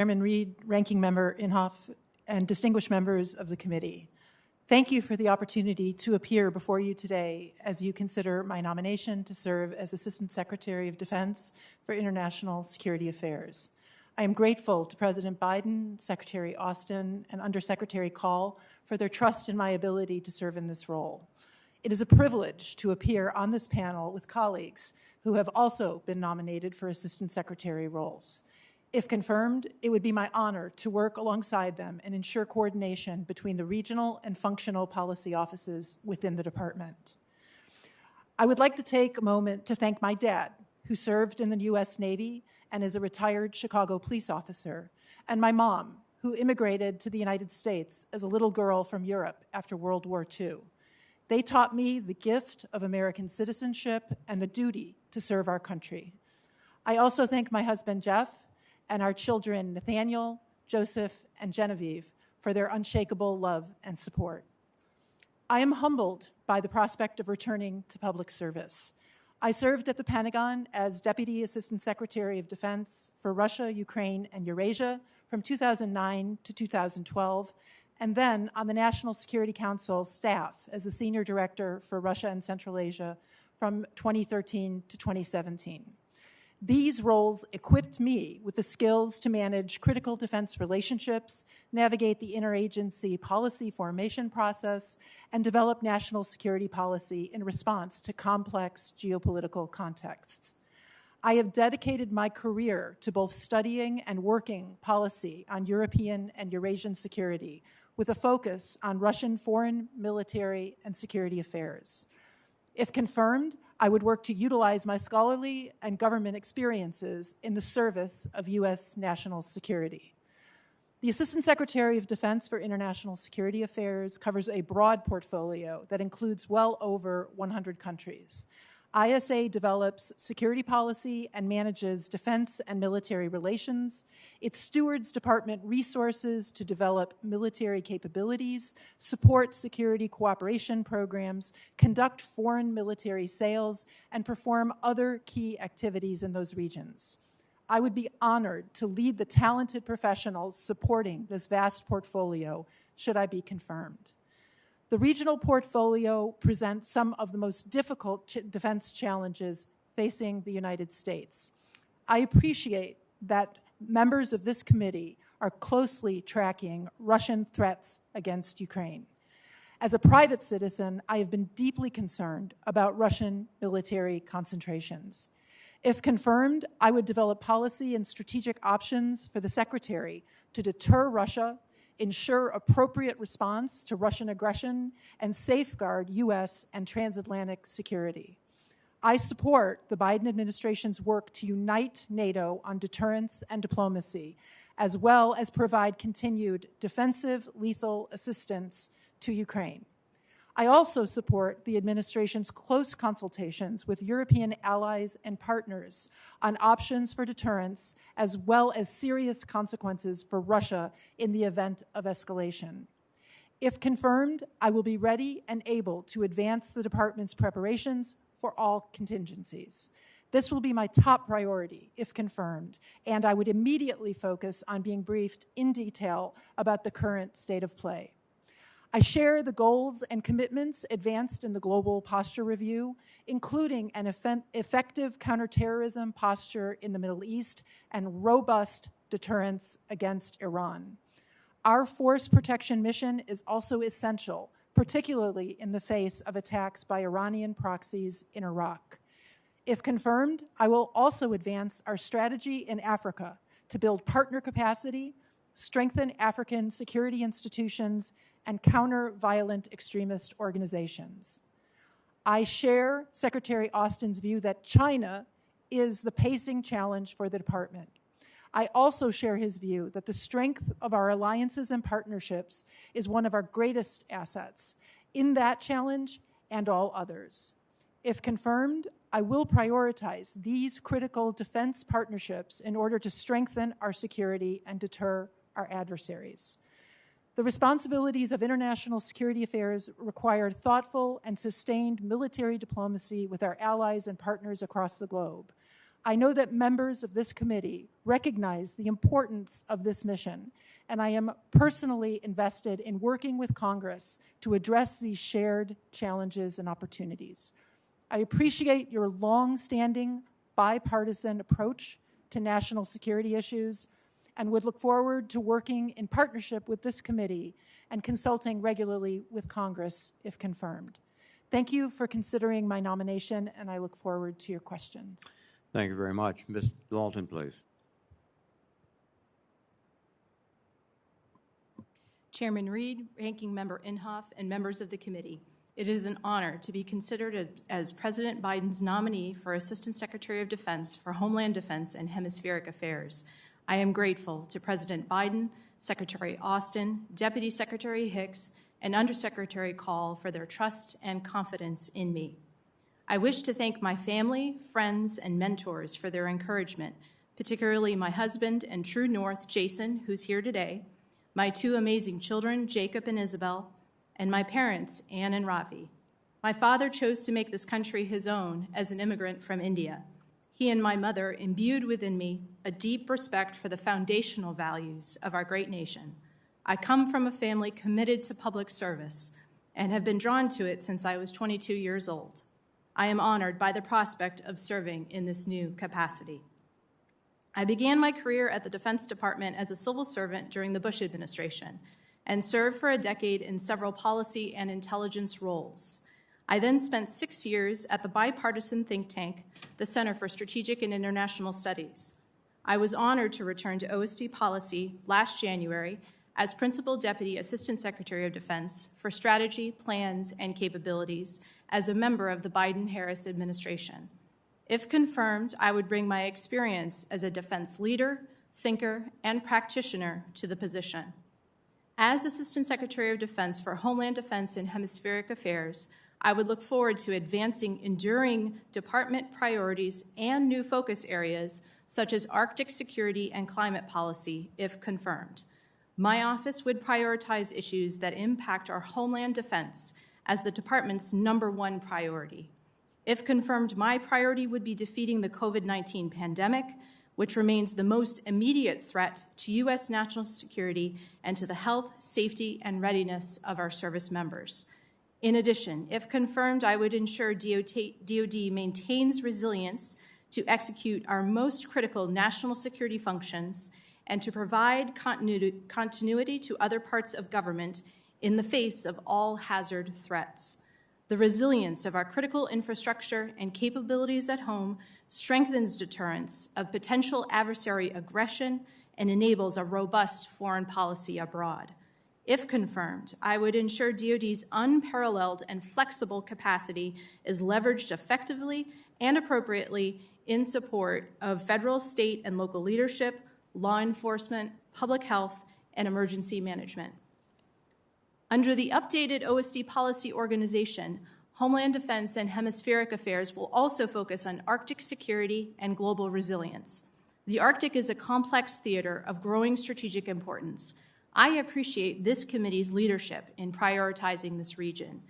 Chairman Reid, Ranking Member Inhofe, and distinguished members of the committee. Thank you for the opportunity to appear before you today as you consider my nomination to serve as Assistant Secretary of Defense for International Security Affairs. I am grateful to President Biden, Secretary Austin, and Undersecretary Call for their trust in my ability to serve in this role. It is a privilege to appear on this panel with colleagues who have also been nominated for Assistant Secretary roles. If confirmed, it would be my honor to work alongside them and ensure coordination between the regional and functional policy offices within the department. I would like to take a moment to thank my dad, who served in the U.S. Navy and is a retired Chicago police officer, and my mom, who immigrated to the United States as a little girl from Europe after World War II. They taught me the gift of American citizenship and the duty to serve our country. I also thank my husband, Jeff, and our children, Nathaniel, Joseph, and Genevieve, for their unshakable love and support. I am humbled by the prospect of returning to public service. I served at the Pentagon as Deputy Assistant Secretary of Defense for Russia, Ukraine, and Eurasia from 2009 to 2012, and then on the National Security Council staff as the Senior Director for Russia and Central Asia from 2013 to 2017. These roles equipped me with the skills to manage critical defense relationships, navigate the interagency policy formation process, and develop national security policy in response to complex geopolitical contexts. I have dedicated my career to both studying and working policy on European and Eurasian security, with a focus on Russian foreign, military, and security affairs. If confirmed, I would work to utilize my scholarly and government experiences in the service of U.S. national security. The Assistant Secretary of Defense for International Security Affairs covers a broad portfolio that includes well over 100 countries. ISA develops security policy and manages defense and military relations. It stewards department resources to develop military capabilities, support security cooperation programs, conduct foreign military sales, and perform other key activities in those regions. I would be honored to lead the talented professionals supporting this vast portfolio should I be confirmed. The regional portfolio presents some of the most difficult defense challenges facing the United States. I appreciate that members of this committee are closely tracking Russian threats against Ukraine. As a private citizen, I have been deeply concerned about Russian military concentrations. If confirmed, I would develop policy and strategic options for the Secretary to deter Russia, ensure appropriate response to Russian aggression, and safeguard U.S. and transatlantic security. I support the Biden administration's work to unite NATO on deterrence and diplomacy, as well as provide continued defensive lethal assistance to Ukraine. I also support the administration's close consultations with European allies and partners on options for deterrence, as well as serious consequences for Russia in the event of escalation. If confirmed, I will be ready and able to advance the department's preparations for all contingencies. This will be my top priority, if confirmed, and I would immediately focus on being briefed in detail about the current state of play. I share the goals and commitments advanced in the Global Posture Review, including an effective counterterrorism posture in the Middle East and robust deterrence against Iran. Our force protection mission is also essential, particularly in the face of attacks by Iranian proxies in Iraq. If confirmed, I will also advance our strategy in Africa to build partner capacity, strengthen African security institutions, and counter violent extremist organizations. I share Secretary Austin's view that China is the pacing challenge for the department. I also share his view that the strength of our alliances and partnerships is one of our greatest assets in that challenge and all others. If confirmed, I will prioritize these critical defense partnerships in order to strengthen our security and deter our adversaries. The responsibilities of international security affairs require thoughtful and sustained military diplomacy with our allies and partners across the globe. I know that members of this committee recognize the importance of this mission, and I am personally invested in working with Congress to address these shared challenges and opportunities. I appreciate your long-standing bipartisan approach to national security issues and would look forward to working in partnership with this committee and consulting regularly with Congress if confirmed. Thank you for considering my nomination, and I look forward to your questions. Thank you very much. Ms. Walton, please. Chairman Reed, Ranking Member Inhofe, and members of the committee, it is an honor to be considered as President Biden's nominee for Assistant Secretary of Defense for Homeland Defense and Hemispheric Affairs. I am grateful to President Biden, Secretary Austin, Deputy Secretary Hicks, and Undersecretary Call for their trust and confidence in me. I wish to thank my family, friends, and mentors for their encouragement, particularly my husband and true north, Jason, who's here today, my two amazing children, Jacob and Isabel, and my parents, Anne and Ravi. My father chose to make this country his own as an immigrant from India. He and my mother imbued within me a deep respect for the foundational values of our great nation. I come from a family committed to public service and have been drawn to it since I was 22 years old. I am honored by the prospect of serving in this new capacity. I began my career at the Defense Department as a civil servant during the Bush administration and served for a decade in several policy and intelligence roles. I then spent 6 years at the bipartisan think tank, the Center for Strategic and International Studies. I was honored to return to OSD policy last January as Principal Deputy Assistant Secretary of Defense for Strategy, Plans, and Capabilities as a member of the Biden-Harris administration. If confirmed, I would bring my experience as a defense leader, thinker, and practitioner to the position. As Assistant Secretary of Defense for Homeland Defense and Hemispheric Affairs, I would look forward to advancing enduring department priorities and new focus areas such as Arctic security and climate policy, if confirmed. My office would prioritize issues that impact our homeland defense as the department's #1 priority. If confirmed, my priority would be defeating the COVID-19 pandemic, which remains the most immediate threat to U.S. national security and to the health, safety, and readiness of our service members. In addition, if confirmed, I would ensure DoD maintains resilience to execute our most critical national security functions and to provide continuity to other parts of government in the face of all hazard threats. The resilience of our critical infrastructure and capabilities at home strengthens deterrence of potential adversary aggression and enables a robust foreign policy abroad. If confirmed, I would ensure DoD's unparalleled and flexible capacity is leveraged effectively and appropriately in support of federal, state, and local leadership, law enforcement, public health, and emergency management. Under the updated OSD policy organization, Homeland Defense and Hemispheric Affairs will also focus on Arctic security and global resilience. The Arctic is a complex theater of growing strategic importance. I appreciate this committee's leadership in prioritizing this region.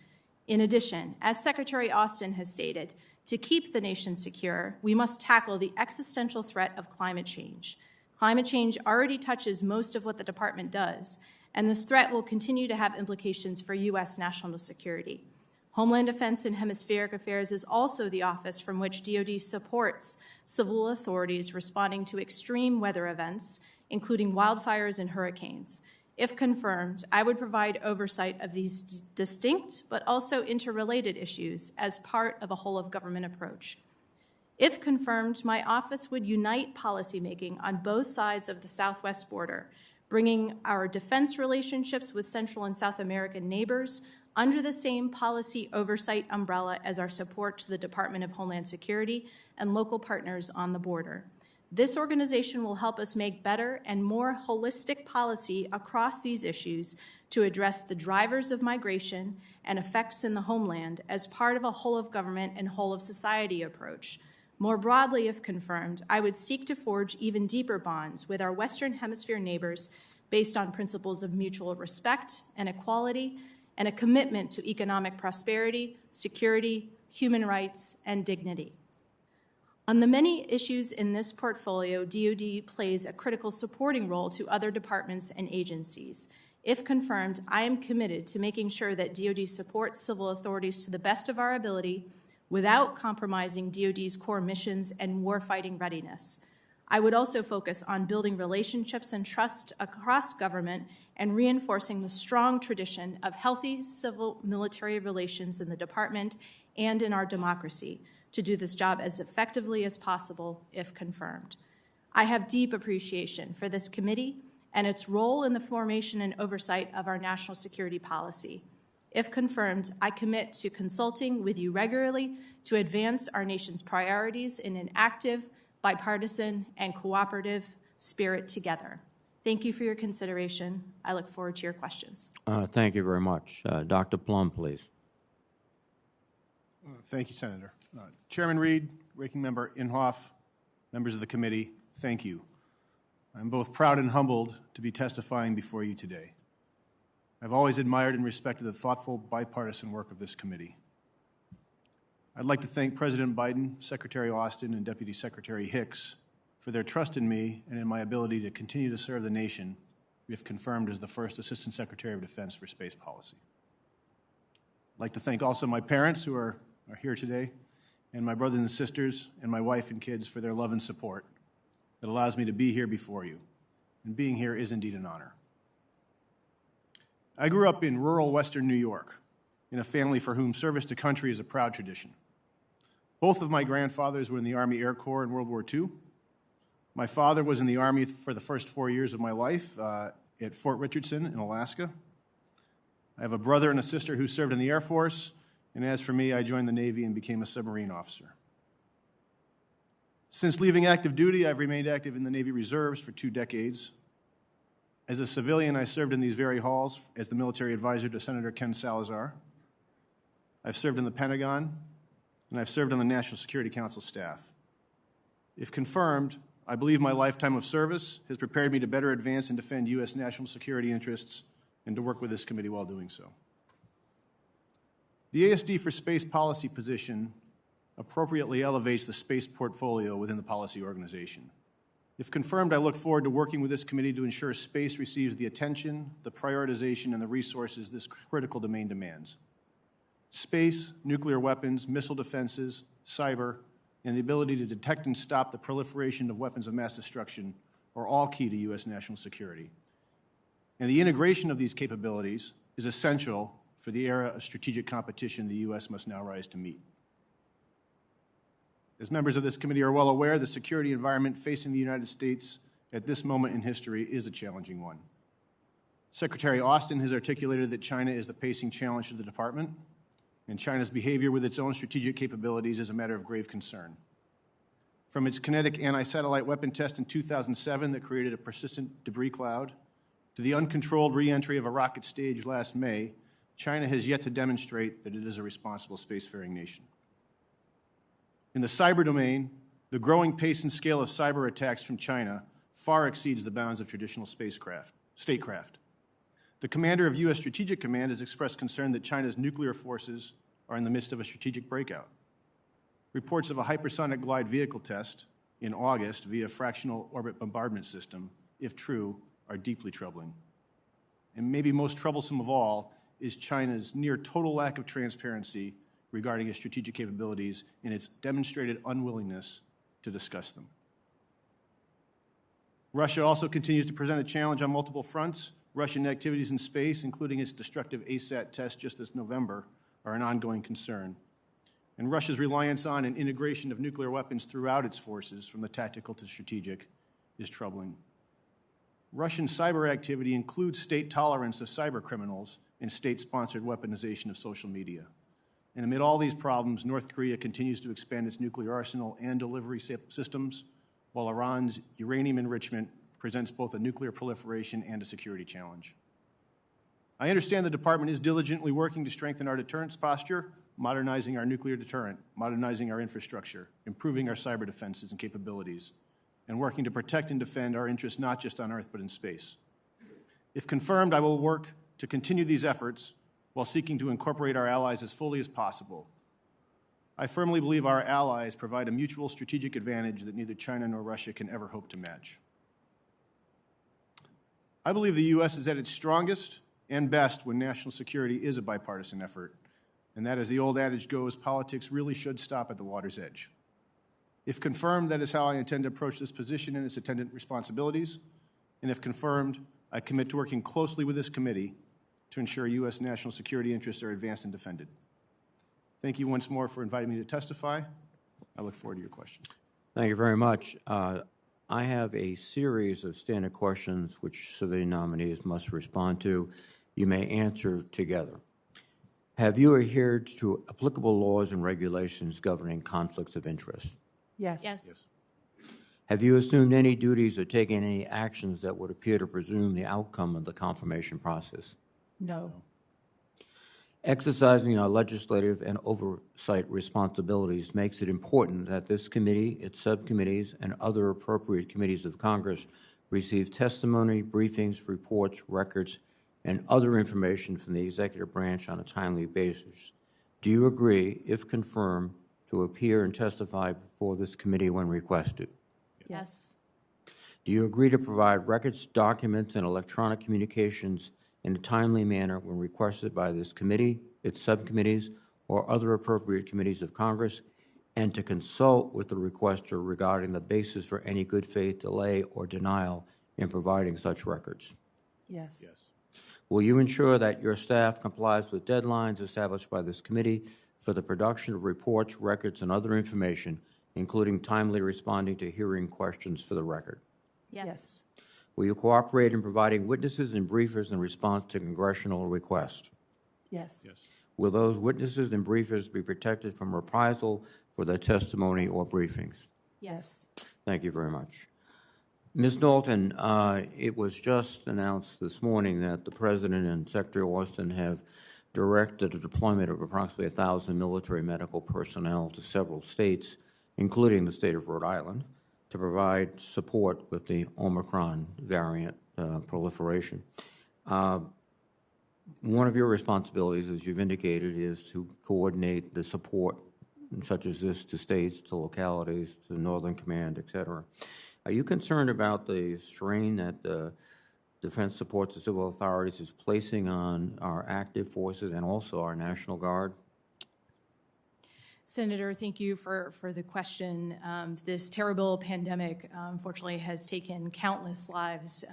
In addition, as Secretary Austin has stated, to keep the nation secure, we must tackle the existential threat of climate change. Climate change already touches most of what the department does, and this threat will continue to have implications for U.S. national security. Homeland Defense and Hemispheric Affairs is also the office from which DoD supports civil authorities responding to extreme weather events, including wildfires and hurricanes. If confirmed, I would provide oversight of these distinct but also interrelated issues as part of a whole-of-government approach. If confirmed, my office would unite policymaking on both sides of the southwest border, bringing our defense relationships with Central and South American neighbors under the same policy oversight umbrella as our support to the Department of Homeland Security and local partners on the border. This organization will help us make better and more holistic policy across these issues to address the drivers of migration and effects in the homeland as part of a whole-of-government and whole-of-society approach. More broadly, if confirmed, I would seek to forge even deeper bonds with our Western Hemisphere neighbors based on principles of mutual respect and equality and a commitment to economic prosperity, security, human rights, and dignity. On the many issues in this portfolio, DoD plays a critical supporting role to other departments and agencies. If confirmed, I am committed to making sure that DoD supports civil authorities to the best of our ability without compromising DoD's core missions and warfighting readiness. I would also focus on building relationships and trust across government and reinforcing the strong tradition of healthy civil-military relations in the department and in our democracy to do this job as effectively as possible if confirmed. I have deep appreciation for this committee and its role in the formation and oversight of our national security policy. If confirmed, I commit to consulting with you regularly to advance our nation's priorities in an active, bipartisan, and cooperative spirit together. Thank you for your consideration. I look forward to your questions. Thank you very much. Dr. Plum, please. Thank you, Senator. Chairman Reed, Ranking Member Inhofe, members of the committee, thank you. I'm both proud and humbled to be testifying before you today. I've always admired and respected the thoughtful, bipartisan work of this committee. I'd like to thank President Biden, Secretary Austin, and Deputy Secretary Hicks for their trust in me and in my ability to continue to serve the nation if confirmed as the first Assistant Secretary of Defense for Space Policy. I'd like to thank also my parents who are here today, and my brothers and sisters, and my wife and kids for their love and support that allows me to be here before you. And being here is indeed an honor. I grew up in rural Western New York in a family for whom service to country is a proud tradition. Both of my grandfathers were in the Army Air Corps in World War II. My father was in the Army for the first 4 years of my life at Fort Richardson in Alaska. I have a brother and a sister who served in the Air Force, and as for me, I joined the Navy and became a submarine officer. Since leaving active duty, I've remained active in the Navy Reserves for 2 decades. As a civilian, I served in these very halls as the military advisor to Senator Ken Salazar. I've served in the Pentagon, and I've served on the National Security Council staff. If confirmed, I believe my lifetime of service has prepared me to better advance and defend U.S. national security interests and to work with this committee while doing so. The ASD for Space Policy position appropriately elevates the space portfolio within the policy organization. If confirmed, I look forward to working with this committee to ensure space receives the attention, the prioritization, and the resources this critical domain demands. Space, nuclear weapons, missile defenses, cyber, and the ability to detect and stop the proliferation of weapons of mass destruction are all key to U.S. national security. And the integration of these capabilities is essential for the era of strategic competition the U.S. must now rise to meet. As members of this committee are well aware, the security environment facing the United States at this moment in history is a challenging one. Secretary Austin has articulated that China is the pacing challenge to the department, and China's behavior with its own strategic capabilities is a matter of grave concern. From its kinetic anti-satellite weapon test in 2007 that created a persistent debris cloud, to the uncontrolled re-entry of a rocket stage last May, China has yet to demonstrate that it is a responsible spacefaring nation. In the cyber domain, the growing pace and scale of cyber attacks from China far exceeds the bounds of traditional statecraft. The commander of U.S. Strategic Command has expressed concern that China's nuclear forces are in the midst of a strategic breakout. Reports of a hypersonic glide vehicle test in August via fractional orbit bombardment system, if true, are deeply troubling. And maybe most troublesome of all is China's near total lack of transparency regarding its strategic capabilities and its demonstrated unwillingness to discuss them. Russia also continues to present a challenge on multiple fronts. Russian activities in space, including its destructive ASAT test just this November, are an ongoing concern. And Russia's reliance on and integration of nuclear weapons throughout its forces, from the tactical to strategic, is troubling. Russian cyber activity includes state tolerance of cyber criminals and state-sponsored weaponization of social media. And amid all these problems, North Korea continues to expand its nuclear arsenal and delivery systems, while Iran's uranium enrichment presents both a nuclear proliferation and a security challenge. I understand the department is diligently working to strengthen our deterrence posture, modernizing our nuclear deterrent, modernizing our infrastructure, improving our cyber defenses and capabilities, and working to protect and defend our interests not just on Earth but in space. If confirmed, I will work to continue these efforts while seeking to incorporate our allies as fully as possible. I firmly believe our allies provide a mutual strategic advantage that neither China nor Russia can ever hope to match. I believe the U.S. is at its strongest and best when national security is a bipartisan effort, and that, as the old adage goes, politics really should stop at the water's edge. If confirmed, that is how I intend to approach this position and its attendant responsibilities, and if confirmed, I commit to working closely with this committee to ensure U.S. national security interests are advanced and defended. Thank you once more for inviting me to testify. I look forward to your questions. Thank you very much. I have a series of standard questions which civilian nominees must respond to. You may answer together. Have you adhered to applicable laws and regulations governing conflicts of interest? Yes. Yes. Have you assumed any duties or taken any actions that would appear to presume the outcome of the confirmation process? No. Exercising our legislative and oversight responsibilities makes it important that this committee, its subcommittees, and other appropriate committees of Congress receive testimony, briefings, reports, records, and other information from the executive branch on a timely basis. Do you agree, if confirmed, to appear and testify before this committee when requested? Yes. Do you agree to provide records, documents, and electronic communications in a timely manner when requested by this committee, its subcommittees, or other appropriate committees of Congress, and to consult with the requester regarding the basis for any good faith delay or denial in providing such records? Yes. Yes. Will you ensure that your staff complies with deadlines established by this committee for the production of reports, records, and other information, including timely responding to hearing questions for the record? Yes. Will you cooperate in providing witnesses and briefers in response to congressional requests? Yes. Yes. Will those witnesses and briefers be protected from reprisal for their testimony or briefings? Yes. Thank you very much. Ms. Dalton, it was just announced this morning that the President and Secretary Austin have directed the deployment of approximately 1,000 military medical personnel to several states, including the state of Rhode Island, to provide support with the Omicron variant proliferation. One of your responsibilities, as you've indicated, is to coordinate the support such as this to states, to localities, to Northern Command, et cetera. Are you concerned about the strain that the Defense Support to Civil Authorities is placing on our active forces and also our National Guard? Senator, thank you for the question. This terrible pandemic, unfortunately, has taken countless lives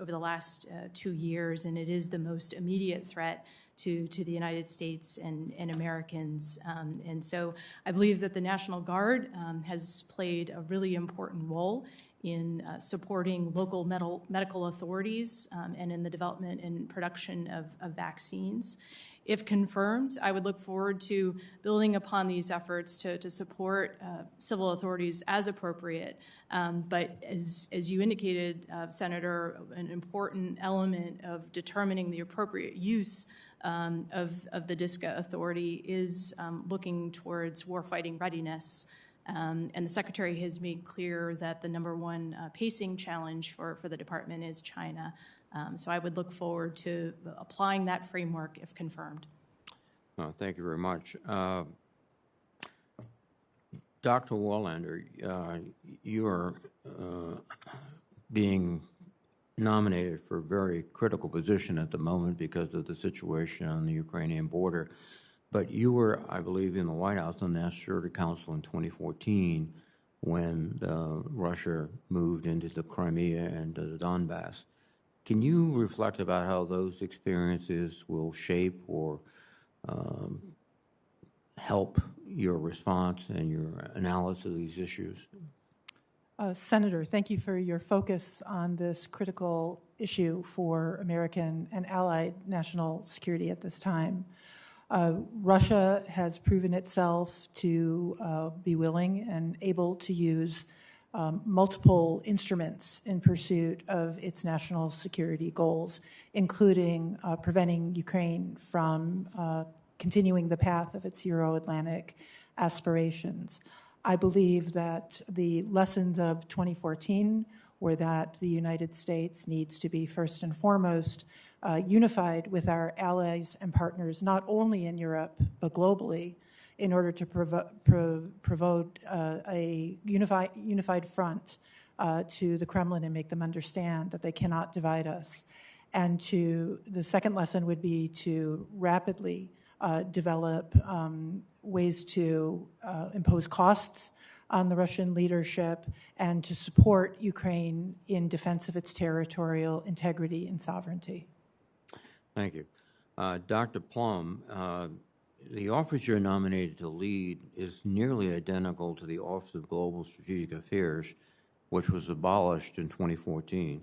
over the last 2 years, and it is the most immediate threat to the United States and Americans. And so I believe that the National Guard has played a really important role in supporting local medical authorities and in the development and production of vaccines. If confirmed, I would look forward to building upon these efforts to support civil authorities as appropriate. But as you indicated, Senator, an important element of determining the appropriate use of the DISCA authority is looking towards warfighting readiness. And the Secretary has made clear that the number one pacing challenge for the department is China. So I would look forward to applying that framework if confirmed. Thank you very much. Dr. Warlander, you are being nominated for a very critical position at the moment because of the situation on the Ukrainian border. But you were, I believe, in the White House on the National Security Council in 2014 when Russia moved into the Crimea and the Donbass. Can you reflect about how those experiences will shape or help your response and your analysis of these issues? Senator, thank you for your focus on this critical issue for American and allied national security at this time. Russia has proven itself to be willing and able to use multiple instruments in pursuit of its national security goals, including preventing Ukraine from continuing the path of its Euro-Atlantic aspirations. I believe that the lessons of 2014 were that the United States needs to be first and foremost unified with our allies and partners, not only in Europe, but globally, in order to provoke a unified front to the Kremlin and make them understand that they cannot divide us. And the second lesson would be to rapidly develop ways to impose costs on the Russian leadership and to support Ukraine in defense of its territorial integrity and sovereignty. Thank you. Dr. Plum, the office you're nominated to lead is nearly identical to the Office of Global Strategic Affairs, which was abolished in 2014,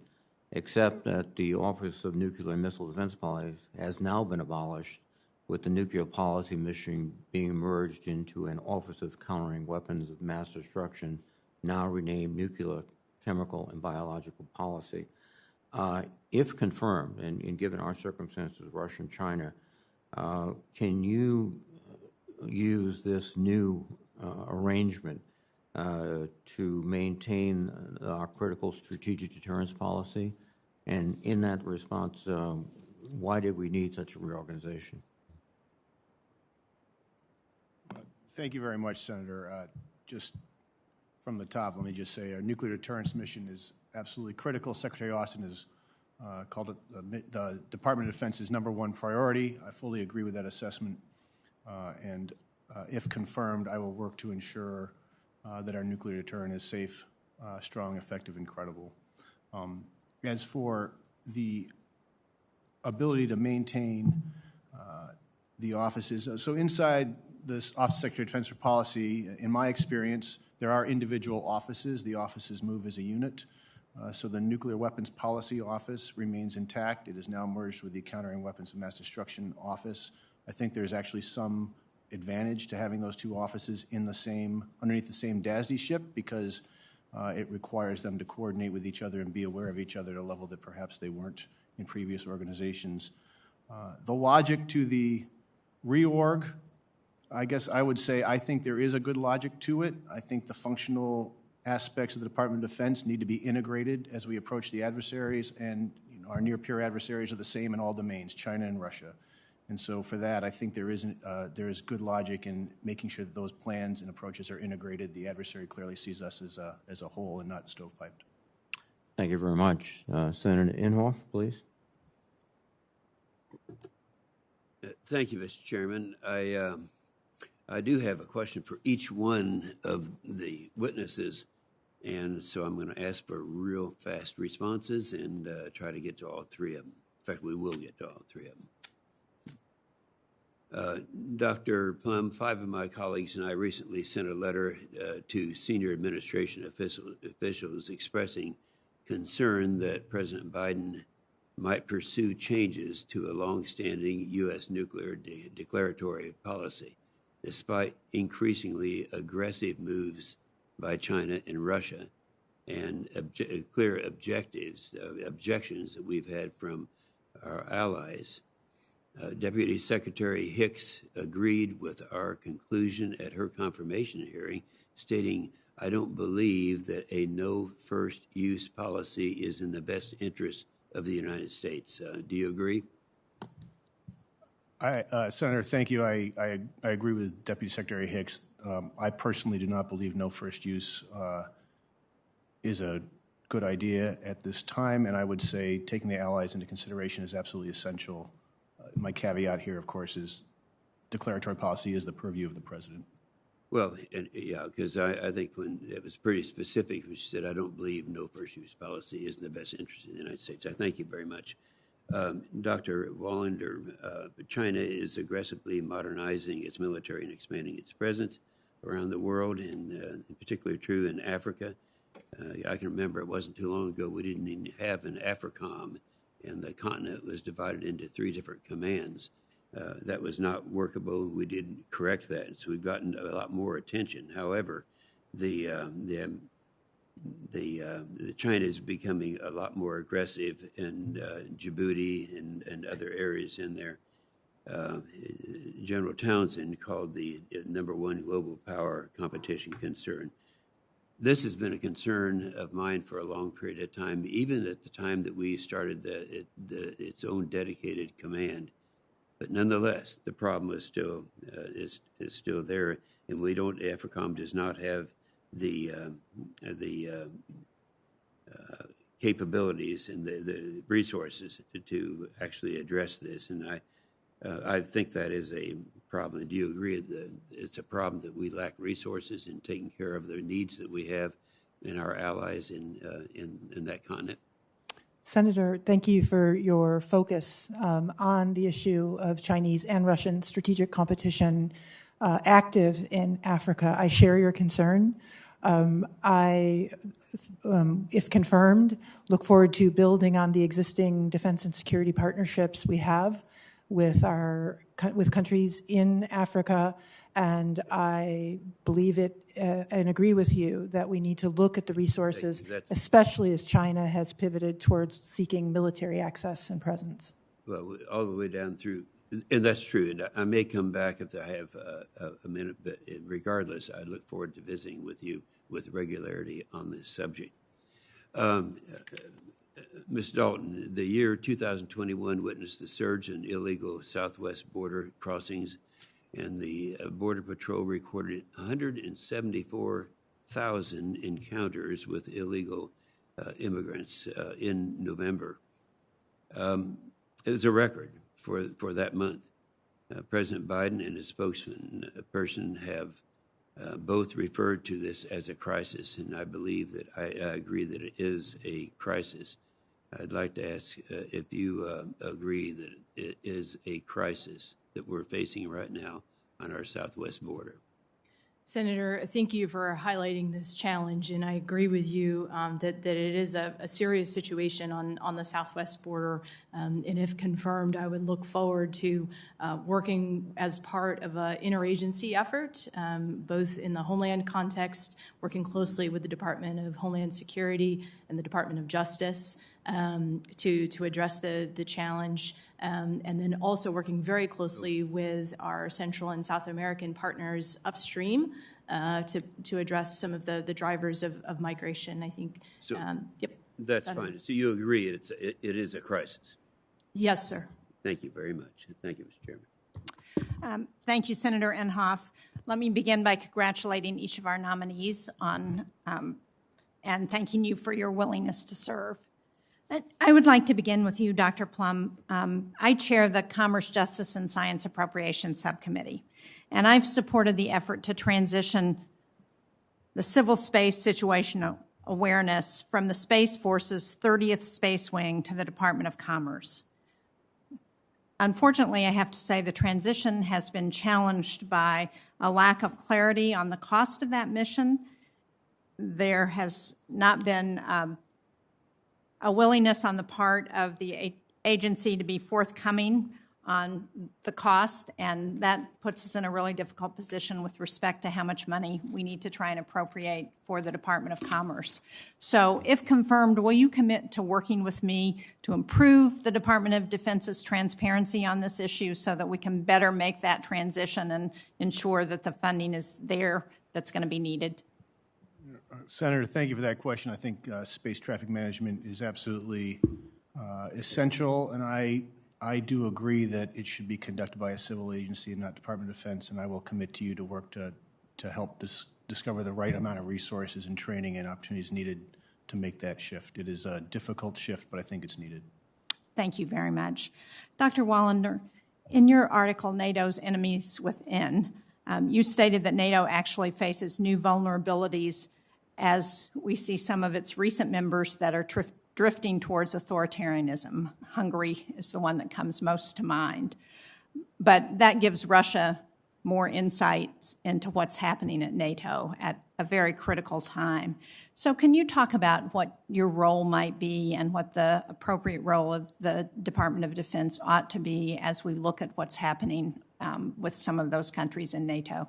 except that the Office of Nuclear and Missile Defense Policy has now been abolished, with the Nuclear Policy Mission being merged into an Office of Countering Weapons of Mass Destruction, now renamed Nuclear, Chemical, and Biological Policy. If confirmed, and given our circumstances, Russia and China, can you use this new arrangement to maintain our critical strategic deterrence policy? And in that response, why did we need such a reorganization? Thank you very much, Senator. Just from the top, let me just say our nuclear deterrence mission is absolutely critical. Secretary Austin has called it the Department of Defense's #1 priority. I fully agree with that assessment. And if confirmed, I will work to ensure that our nuclear deterrent is safe, strong, effective, and credible. As for the ability to maintain the offices, so inside this Office of Secretary of Defense for Policy, in my experience, there are individual offices. The offices move as a unit. So the Nuclear Weapons Policy Office remains intact. It is now merged with the Countering Weapons of Mass Destruction Office. I think there's actually some advantage to having those two offices in the same, underneath the same DASD ship, because it requires them to coordinate with each other and be aware of each other at a level that perhaps they weren't in previous organizations. The logic to the reorg, I guess I would say I think there is a good logic to it. I think the functional aspects of the Department of Defense need to be integrated as we approach the adversaries, and our near-peer adversaries are the same in all domains, China and Russia. And so for that, I think there is good logic in making sure that those plans and approaches are integrated. The adversary clearly sees us as a whole and not stovepiped. Thank you very much. Senator Inhofe, please. Thank you, Mr. Chairman. I do have a question for each one of the witnesses, and so I'm going to ask for real fast responses and try to get to all three of them. In fact, we will get to all three of them. Dr. Plum, 5 of my colleagues and I recently sent a letter to senior administration officials expressing concern that President Biden might pursue changes to a longstanding U.S. nuclear declaratory policy, despite increasingly aggressive moves by China and Russia and clear objections that we've had from our allies. Deputy Secretary Hicks agreed with our conclusion at her confirmation hearing, stating, "I don't believe that a no first use policy is in the best interest of the United States." Do you agree? Senator, thank you. I agree with Deputy Secretary Hicks. I personally do not believe no first use is a good idea at this time, and I would say taking the allies into consideration is absolutely essential. My caveat here, of course, is declaratory policy is the purview of the president. Well, yeah, because I think when it was pretty specific, when she said, "I don't believe no first use policy is in the best interest of the United States." I thank you very much. Dr. Wallander, China is aggressively modernizing its military and expanding its presence around the world, and in particular true in Africa. I can remember it wasn't too long ago we didn't even have an AFRICOM, and the continent was divided into 3 different commands. That was not workable. We did correct that, so we've gotten a lot more attention. However, China is becoming a lot more aggressive in Djibouti and other areas in there. General Townsend called the #1 global power competition concern. This has been a concern of mine for a long period of time, even at the time that we started its own dedicated command. But nonetheless, the problem is still still there, and AFRICOM does not have the capabilities and the resources to actually address this. And I think that is a problem. Do you agree that it's a problem that we lack resources in taking care of the needs that we have in our allies in that continent? Senator, thank you for your focus on the issue of Chinese and Russian strategic competition active in Africa. I share your concern. If confirmed, look forward to building on the existing defense and security partnerships we have with countries in Africa, and I believe it and agree with you that we need to look at the resources, especially as China has pivoted towards seeking military access and presence. Well, all the way down through, and that's true. And I may come back if I have a minute, but regardless, I look forward to visiting with you with regularity on this subject. Ms. Dalton, the year 2021 witnessed the surge in illegal southwest border crossings, and the Border Patrol recorded 174,000 encounters with illegal immigrants in November. It was a record for that month. President Biden and his spokesperson have both referred to this as a crisis, and I believe that I agree that it is a crisis. I'd like to ask if you agree that it is a crisis that we're facing right now on our southwest border. Senator, thank you for highlighting this challenge, and I agree with you that it is a serious situation on the southwest border, and if confirmed, I would look forward to working as part of an interagency effort, both in the Homeland context, working closely with the Department of Homeland Security and the Department of Justice to address the challenge, and then also working very closely with our Central and South American partners upstream to address some of the drivers of migration. I think. So yep. That's fine. So you agree it is a crisis? Yes, sir. Thank you very much. Thank you, Mr. Chairman. Thank you, Senator Inhofe. Let me begin by congratulating each of our nominees and thanking you for your willingness to serve. I would like to begin with you, Dr. Plum. I chair the Commerce, Justice, and Science Appropriations Subcommittee, and I've supported the effort to transition the civil space situational awareness from the Space Force's 30th Space Wing to the Department of Commerce. Unfortunately, I have to say the transition has been challenged by a lack of clarity on the cost of that mission. There has not been a willingness on the part of the agency to be forthcoming on the cost, and that puts us in a really difficult position with respect to how much money we need to try and appropriate for the Department of Commerce. So if confirmed, will you commit to working with me to improve the Department of Defense's transparency on this issue so that we can better make that transition and ensure that the funding is there that's going to be needed? Senator, thank you for that question. I think space traffic management is absolutely essential, and I do agree that it should be conducted by a civil agency and not Department of Defense, and I will commit to you to work to help discover the right amount of resources and training and opportunities needed to make that shift. It is a difficult shift, but I think it's needed. Thank you very much. Dr. Wallander, in your article, NATO's Enemies Within, you stated that NATO actually faces new vulnerabilities as we see some of its recent members that are drifting towards authoritarianism. Hungary is the one that comes most to mind. But that gives Russia more insights into what's happening at NATO at a very critical time. So can you talk about what your role might be and what the appropriate role of the Department of Defense ought to be as we look at what's happening with some of those countries in NATO?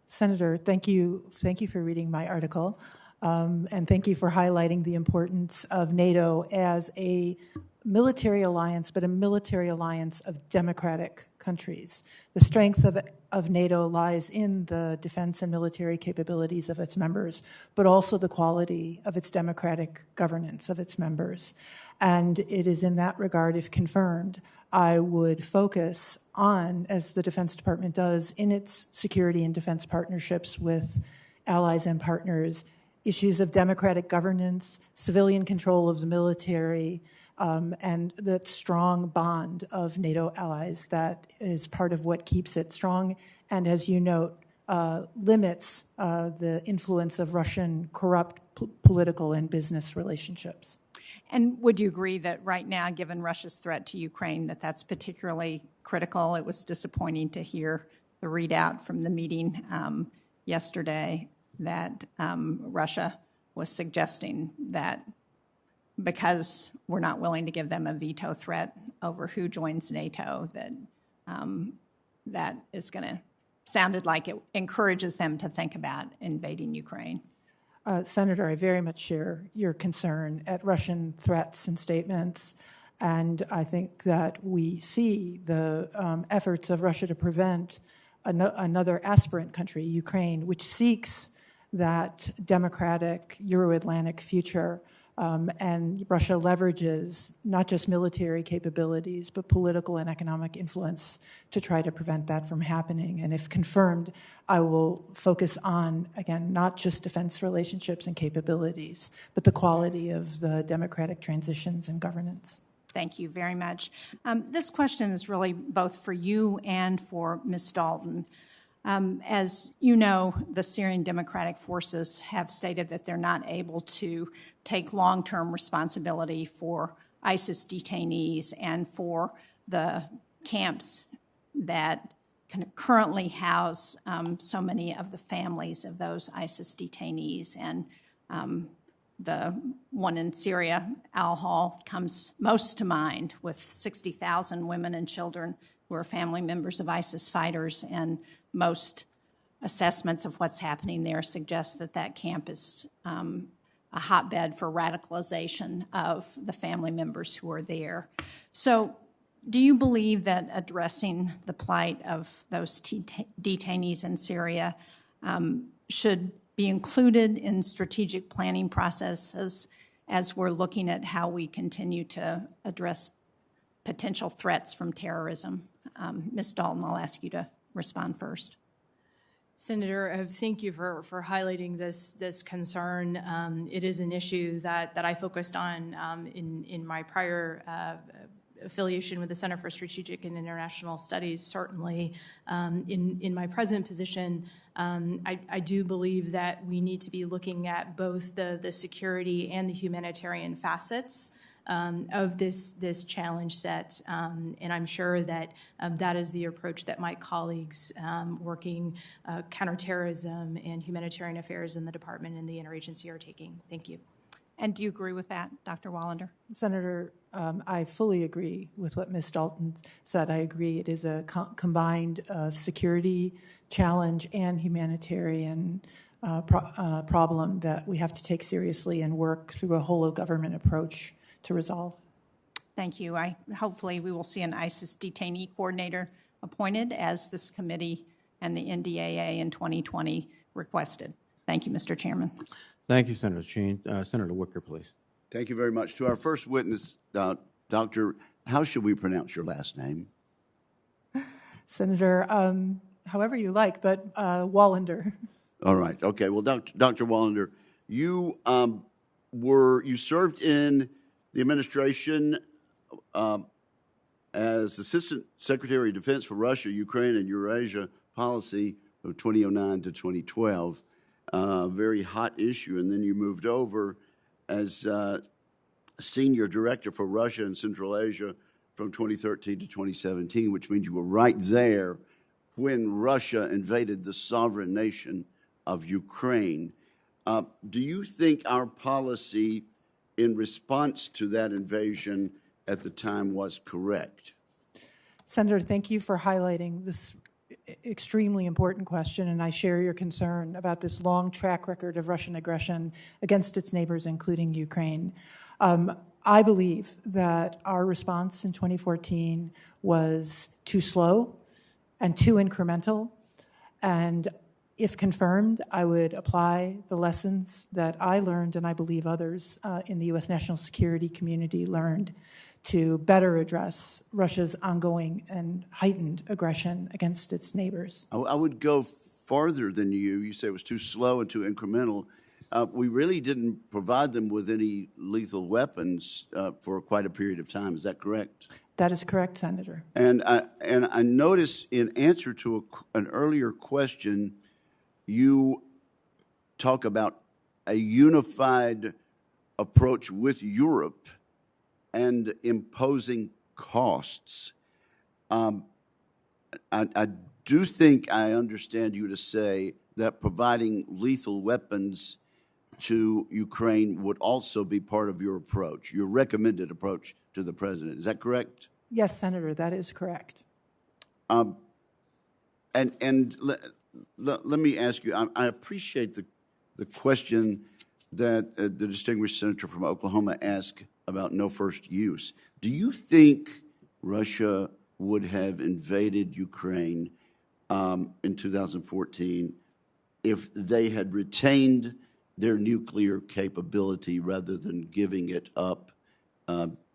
Senator, thank you for reading my article, and thank you for highlighting the importance of NATO as a military alliance, but a military alliance of democratic countries. The strength of NATO lies in the defense and military capabilities of its members, but also the quality of its democratic governance of its members. And it is in that regard, if confirmed, I would focus on, as the Defense Department does in its security and defense partnerships with allies and partners, issues of democratic governance, civilian control of the military, and the strong bond of NATO allies that is part of what keeps it strong and, as you note, limits the influence of Russian corrupt political and business relationships. And would you agree that right now, given Russia's threat to Ukraine, that that's particularly critical? It was disappointing to hear the readout from the meeting yesterday that Russia was suggesting that because we're not willing to give them a veto threat over who joins NATO, that that is going to, sounded like it encourages them to think about invading Ukraine. Senator, I very much share your concern at Russian threats and statements, and I think that we see the efforts of Russia to prevent another aspirant country, Ukraine, which seeks that democratic Euro-Atlantic future, and Russia leverages not just military capabilities, but political and economic influence to try to prevent that from happening. And if confirmed, I will focus on, again, not just defense relationships and capabilities, but the quality of the democratic transitions and governance. Thank you very much. This question is really both for you and for Ms. Dalton. As you know, the Syrian Democratic Forces have stated that they're not able to take long-term responsibility for ISIS detainees and for the camps that currently house so many of the families of those ISIS detainees. And the one in Syria, Al-Hol, comes most to mind, with 60,000 women and children who are family members of ISIS fighters, and most assessments of what's happening there suggest that that camp is a hotbed for radicalization of the family members who are there. So do you believe that addressing the plight of those detainees in Syria should be included in strategic planning processes as we're looking at how we continue to address potential threats from terrorism? Ms. Dalton, I'll ask you to respond first. Senator, thank you for highlighting this concern. It is an issue that I focused on in my prior affiliation with the Center for Strategic and International Studies. Certainly, in my present position, I do believe that we need to be looking at both the security and the humanitarian facets of this challenge set, and I'm sure that that is the approach that my colleagues working counterterrorism and humanitarian affairs in the department and the interagency are taking. Thank you. And do you agree with that, Dr. Wallander? Senator, I fully agree with what Ms. Dalton said. I agree it is a combined security challenge and humanitarian problem that we have to take seriously and work through a whole-of-government approach to resolve. Thank you. Hopefully we will see an ISIS detainee coordinator appointed, as this committee and the NDAA in 2020 requested. Thank you, Mr. Chairman. Thank you, Senator Sheen. Senator Wicker, please. Thank you very much. To our first witness, Doctor, how should we pronounce your last name? Senator, however you like, but Wallander. All right. Okay. Well, Dr. Wallander, you served in the administration as Assistant Secretary of Defense for Russia, Ukraine, and Eurasia Policy of 2009 to 2012. Very hot issue. And then you moved over as Senior Director for Russia and Central Asia from 2013 to 2017, which means you were right there when Russia invaded the sovereign nation of Ukraine. Do you think our policy in response to that invasion at the time was correct? Senator, thank you for highlighting this extremely important question, and I share your concern about this long track record of Russian aggression against its neighbors, including Ukraine. I believe that our response in 2014 was too slow and too incremental. And if confirmed, I would apply the lessons that I learned, and I believe others in the U.S. national security community learned, to better address Russia's ongoing and heightened aggression against its neighbors. I would go farther than you. You say it was too slow and too incremental. We really didn't provide them with any lethal weapons for quite a period of time. Is that correct? That is correct, Senator. And I noticed in answer to an earlier question, you talk about a unified approach with Europe and imposing costs. I do think I understand you to say that providing lethal weapons to Ukraine would also be part of your approach, your recommended approach to the president. Is that correct? Yes, Senator, that is correct. And let me ask you, I appreciate the question that the distinguished senator from Oklahoma asked about no first use. Do you think Russia would have invaded Ukraine in 2014 if they had retained their nuclear capability rather than giving it up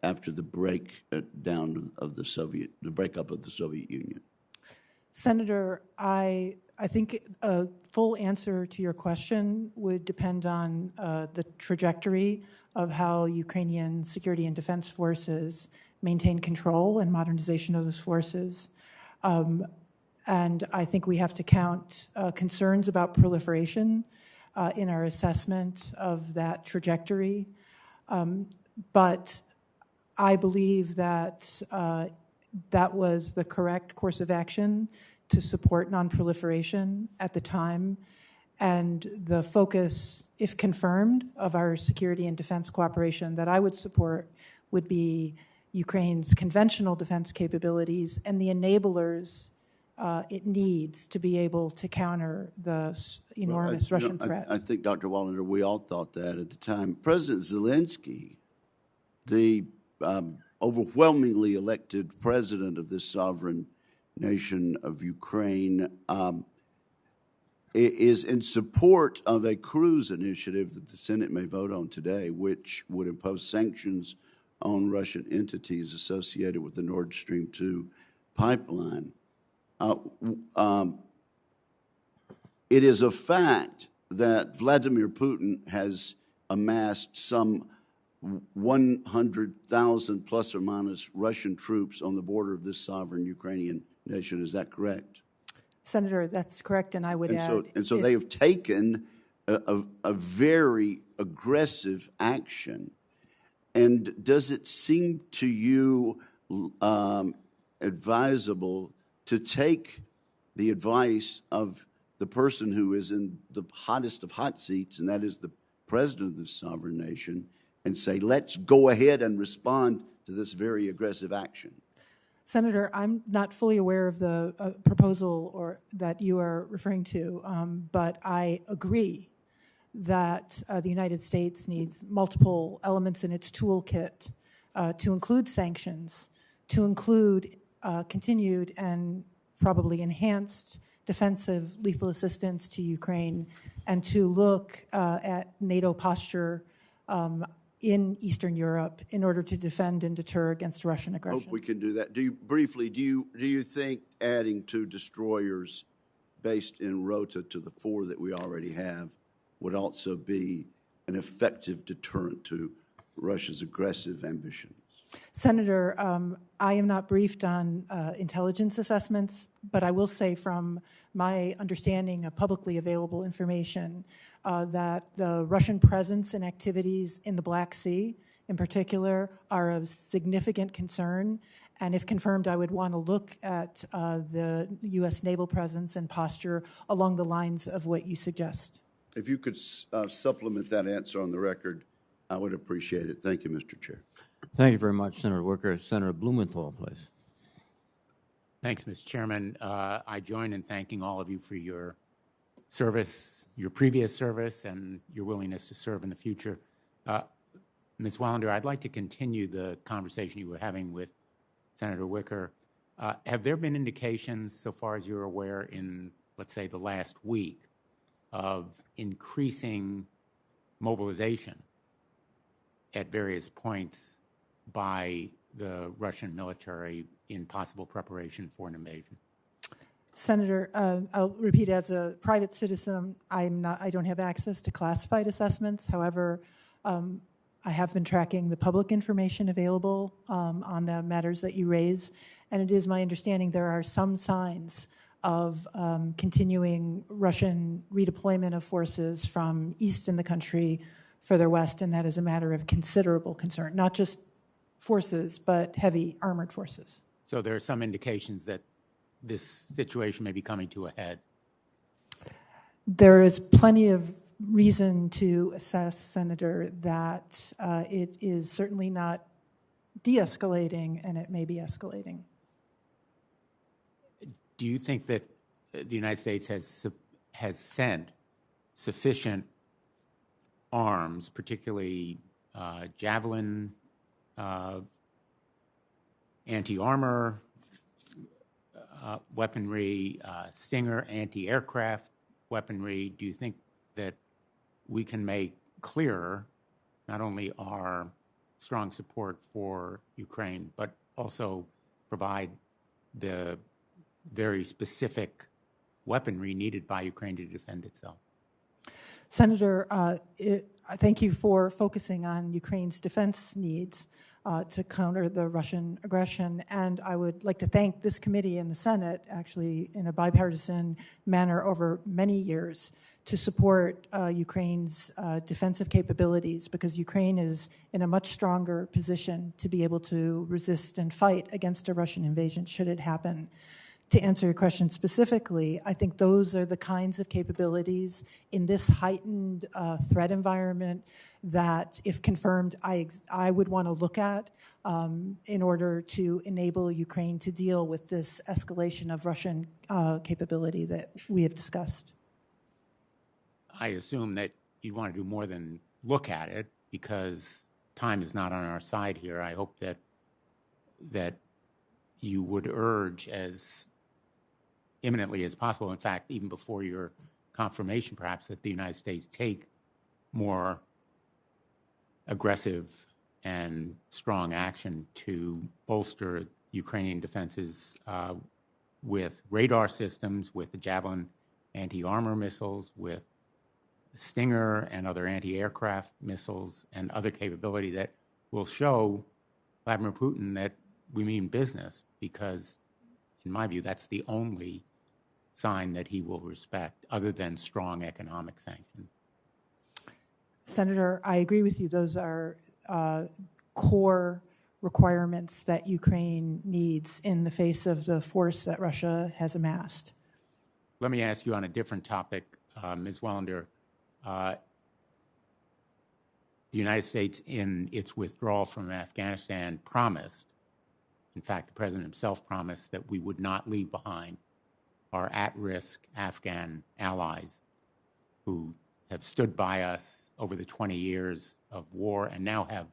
after the breakdown of the breakup of the Soviet Union? Senator, I think a full answer to your question would depend on the trajectory of how Ukrainian security and defense forces maintain control and modernization of those forces. And I think we have to count concerns about proliferation in our assessment of that trajectory. But I believe that that was the correct course of action to support nonproliferation at the time. And the focus, if confirmed, of our security and defense cooperation that I would support would be Ukraine's conventional defense capabilities and the enablers it needs to be able to counter the enormous Russian threat. I think, Dr. Wallander, we all thought that at the time. President Zelensky, the overwhelmingly elected president of this sovereign nation of Ukraine, is in support of a cruise initiative that the Senate may vote on today, which would impose sanctions on Russian entities associated with the Nord Stream 2 pipeline. It is a fact that Vladimir Putin has amassed some 100,000 plus or minus Russian troops on the border of this sovereign Ukrainian nation. Is that correct? Senator, that's correct, and I would add... So they have taken a very aggressive action. And does it seem to you advisable to take the advice of the person who is in the hottest of hot seats, and that is the president of this sovereign nation, and say, let's go ahead and respond to this very aggressive action? Senator, I'm not fully aware of the proposal that you are referring to, but I agree that the United States needs multiple elements in its toolkit to include sanctions, to include continued and probably enhanced defensive lethal assistance to Ukraine, and to look at NATO posture in Eastern Europe in order to defend and deter against Russian aggression. Hope we can do that. Do you think adding 2 destroyers based in Rota to the 4 that we already have would also be an effective deterrent to Russia's aggressive ambitions? Senator, I am not briefed on intelligence assessments, but I will say from my understanding of publicly available information that the Russian presence and activities in the Black Sea, in particular, are of significant concern. And if confirmed, I would want to look at the U.S. naval presence and posture along the lines of what you suggest. If you could supplement that answer on the record, I would appreciate it. Thank you, Mr. Chair. Thank you very much, Senator Wicker. Senator Blumenthal, please. Thanks, Mr. Chairman. I join in thanking all of you for your service, your previous service, and your willingness to serve in the future. Ms. Wallander, I'd like to continue the conversation you were having with Senator Wicker. Have there been indications, so far as you're aware, in, let's say, the last week, of increasing mobilization at various points by the Russian military in possible preparation for an invasion? Senator, I'll repeat, as a private citizen, I don't have access to classified assessments. However, I have been tracking the public information available on the matters that you raise, and it is my understanding there are some signs of continuing Russian redeployment of forces from east in the country further west, and that is a matter of considerable concern, not just forces, but heavy armored forces. So there are some indications that this situation may be coming to a head. There is plenty of reason to assess, Senator, that it is certainly not de-escalating, and it may be escalating. Do you think that the United States has sent sufficient arms, particularly Javelin anti-armor weaponry, Stinger anti-aircraft weaponry? Do you think that we can make clearer not only our strong support for Ukraine, but also provide the very specific weaponry needed by Ukraine to defend itself? Senator, thank you for focusing on Ukraine's defense needs to counter the Russian aggression. And I would like to thank this committee and the Senate, actually in a bipartisan manner over many years, to support Ukraine's defensive capabilities, because Ukraine is in a much stronger position to be able to resist and fight against a Russian invasion should it happen. To answer your question specifically, I think those are the kinds of capabilities in this heightened threat environment that, if confirmed, I would want to look at in order to enable Ukraine to deal with this escalation of Russian capability that we have discussed. I assume that you'd want to do more than look at it, because time is not on our side here. I hope that you would urge as imminently as possible, in fact, even before your confirmation perhaps, that the United States take more aggressive and strong action to bolster Ukrainian defenses with radar systems, with the Javelin anti-armor missiles, with Stinger and other anti-aircraft missiles, and other capability that will show Vladimir Putin that we mean business, because in my view, that's the only sign that he will respect, other than strong economic sanctions. Senator, I agree with you. Those are core requirements that Ukraine needs in the face of the force that Russia has amassed. Let me ask you on a different topic, Ms. Wallander. The United States, in its withdrawal from Afghanistan, promised, in fact, the President himself promised, that we would not leave behind our at-risk Afghan allies who have stood by us over the 20 years of war and now have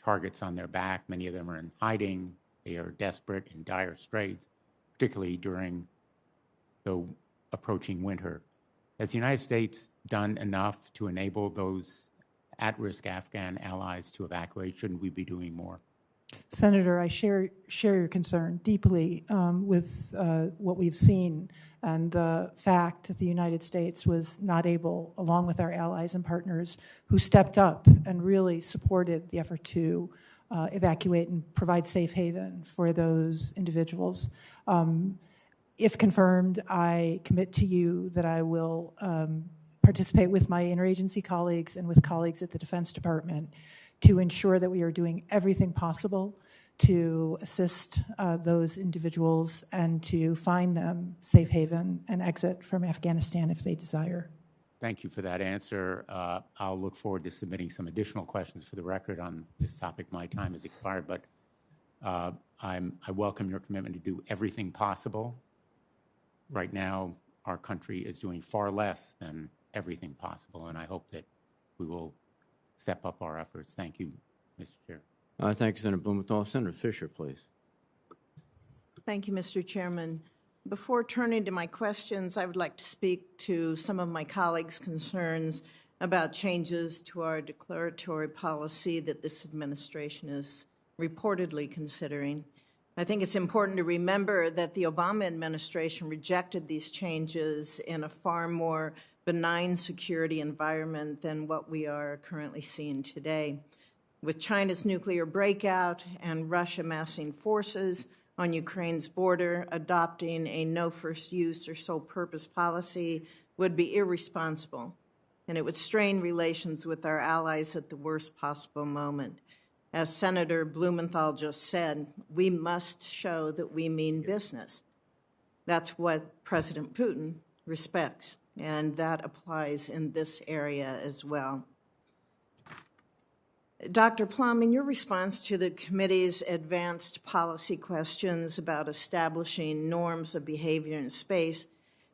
targets on their back. Many of them are in hiding. They are desperate, in dire straits, particularly during the approaching winter. Has the United States done enough to enable those at-risk Afghan allies to evacuate? Shouldn't we be doing more? Senator, I share your concern deeply with what we've seen and the fact that the United States was not able, along with our allies and partners who stepped up and really supported the effort to evacuate and provide safe haven for those individuals. If confirmed, I commit to you that I will participate with my interagency colleagues and with colleagues at the Defense Department to ensure that we are doing everything possible to assist those individuals and to find them safe haven and exit from Afghanistan if they desire. Thank you for that answer. I'll look forward to submitting some additional questions for the record on this topic. My time has expired, but I welcome your commitment to do everything possible. Right now, our country is doing far less than everything possible, and I hope that we will step up our efforts. Thank you, Mr. Chair. Thank you, Senator Blumenthal. Senator Fisher, please. Thank you, Mr. Chairman. Before turning to my questions, I would like to speak to some of my colleagues' concerns about changes to our declaratory policy that this administration is reportedly considering. I think it's important to remember that the Obama administration rejected these changes in a far more benign security environment than what we are currently seeing today. With China's nuclear breakout and Russia massing forces on Ukraine's border, adopting a no first use or sole purpose policy would be irresponsible, and it would strain relations with our allies at the worst possible moment. As Senator Blumenthal just said, we must show that we mean business. That's what President Putin respects, and that applies in this area as well. Dr. Plum, in your response to the committee's advanced policy questions about establishing norms of behavior in space,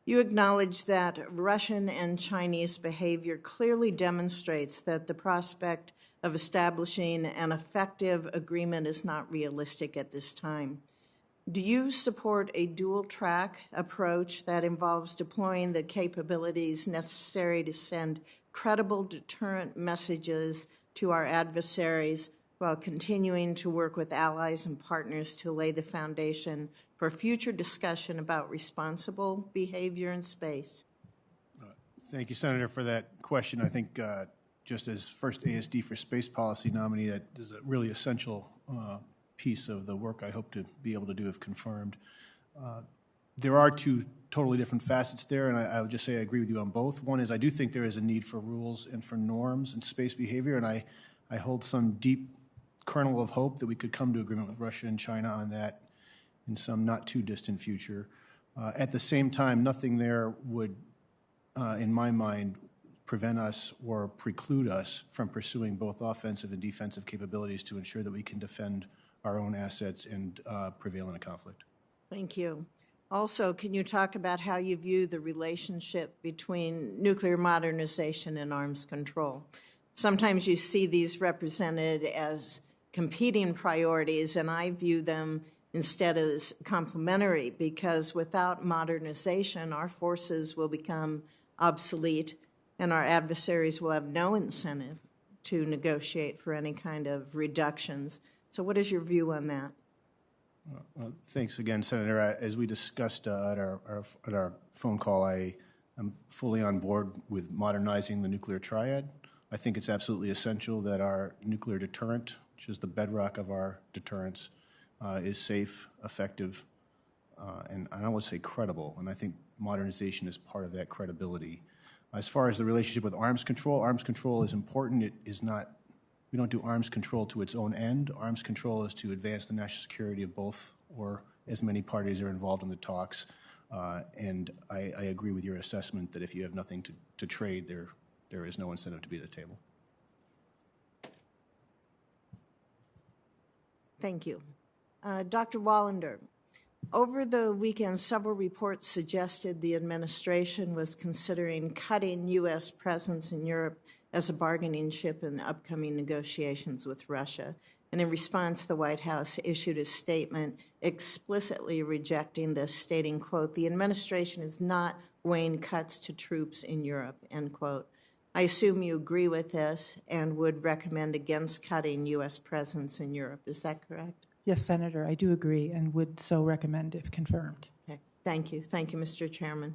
you acknowledge that Russian and Chinese behavior clearly demonstrates that the prospect of establishing an effective agreement is not realistic at this time. Do you support a dual-track approach that involves deploying the capabilities necessary to send credible deterrent messages to our adversaries while continuing to work with allies and partners to lay the foundation for future discussion about responsible behavior in space? Thank you, Senator, for that question. I think just as first ASD for space policy nominee, that is a really essential piece of the work I hope to be able to do if confirmed. There are two totally different facets there, and I would just say I agree with you on both. One is I do think there is a need for rules and for norms in space behavior, and I hold some deep kernel of hope that we could come to agreement with Russia and China on that in some not too distant future. At the same time, nothing there would, in my mind, prevent us or preclude us from pursuing both offensive and defensive capabilities to ensure that we can defend our own assets and prevail in a conflict. Thank you. Also, can you talk about how you view the relationship between nuclear modernization and arms control? Sometimes you see these represented as competing priorities, and I view them instead as complementary, because without modernization, our forces will become obsolete and our adversaries will have no incentive to negotiate for any kind of reductions. So what is your view on that? Thanks again, Senator. As we discussed at our phone call, I am fully on board with modernizing the nuclear triad. I think it's absolutely essential that our nuclear deterrent, which is the bedrock of our deterrence, is safe, effective, and I would say credible. And I think modernization is part of that credibility. As far as the relationship with arms control is important. It is not. We don't do arms control to its own end. Arms control is to advance the national security of both or as many parties are involved in the talks. And I agree with your assessment that if you have nothing to trade, there is no incentive to be at the table. Thank you. Dr. Wallander, over the weekend, several reports suggested the administration was considering cutting U.S. presence in Europe as a bargaining chip in upcoming negotiations with Russia. And in response, the White House issued a statement explicitly rejecting this, stating, quote, "The administration is not weighing cuts to troops in Europe," end quote. I assume you agree with this and would recommend against cutting U.S. presence in Europe. Is that correct? Yes, Senator, I do agree and would so recommend if confirmed. Okay. Thank you. Thank you, Mr. Chairman.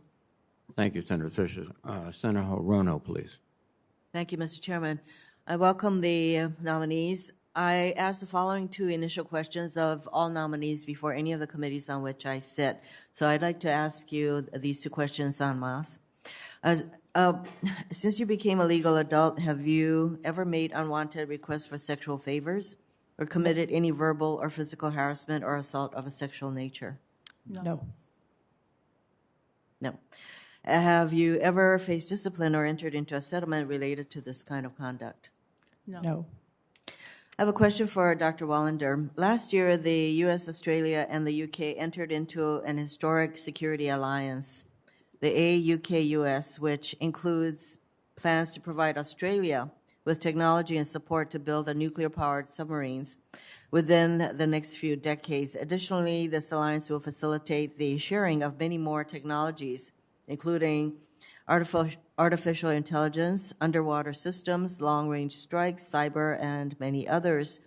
Thank you, Senator Fisher. Senator Hirono, please. Thank you, Mr. Chairman. I welcome the nominees. I ask the following two initial questions of all nominees before any of the committees on which I sit. So I'd like to ask you these two questions en masse. Since you became a legal adult, have you ever made unwanted requests for sexual favors or committed any verbal or physical harassment or assault of a sexual nature? No. No. Have you ever faced discipline or entered into a settlement related to this kind of conduct? No. I have a question for Dr. Wallander. Last year, the U.S., Australia, and the U.K. entered into an historic security alliance, the AUKUS, which includes plans to provide Australia with technology and support to build a nuclear-powered submarines within the next few decades. Additionally, this alliance will facilitate the sharing of many more technologies, including artificial intelligence, underwater systems, long-range strikes, cyber, and many others.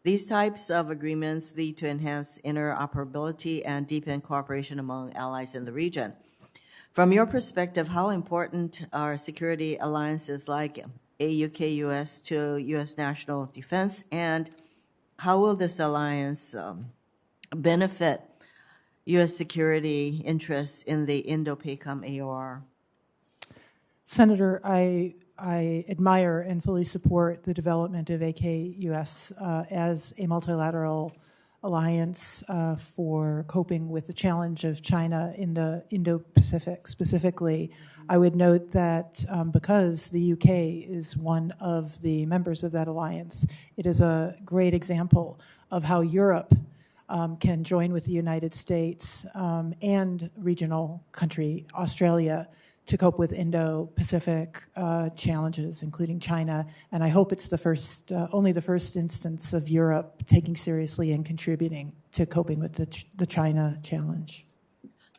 These types of agreements lead to enhanced interoperability and deepen cooperation among allies in the region. From your perspective, how important are security alliances like AUKUS to U.S. national defense, and how will this alliance benefit U.S. security interests in the Indo-PACOM AOR? Senator, I admire and fully support the development of AUKUS as a multilateral alliance for coping with the challenge of China in the Indo-Pacific specifically. I would note that because the UK is one of the members of that alliance, it is a great example of how Europe can join with the United States and regional country Australia to cope with Indo-Pacific challenges, including China. And I hope it's the first, only the first instance of Europe taking seriously and contributing to coping with the China challenge.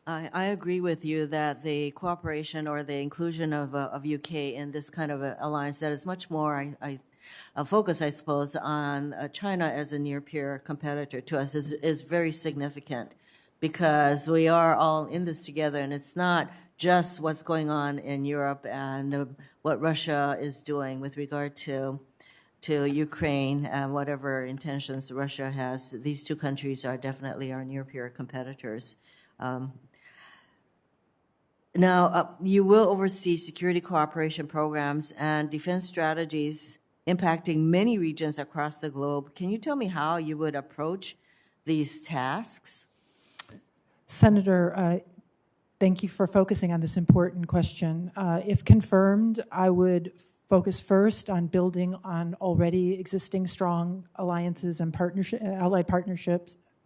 I agree with you that the cooperation or the inclusion of UK in this kind of a alliance that is much more a focus, I suppose, on China as a near-peer competitor to us is very significant, because we are all in this together, and it's not just what's going on in Europe and what Russia is doing with regard to Ukraine and whatever intentions Russia has. These two countries are definitely our near-peer competitors. Now, you will oversee security cooperation programs and defense strategies impacting many regions across the globe. Can you tell me how you would approach these tasks? Senator, thank you for focusing on this important question. If confirmed, I would focus first on building on already existing strong alliances and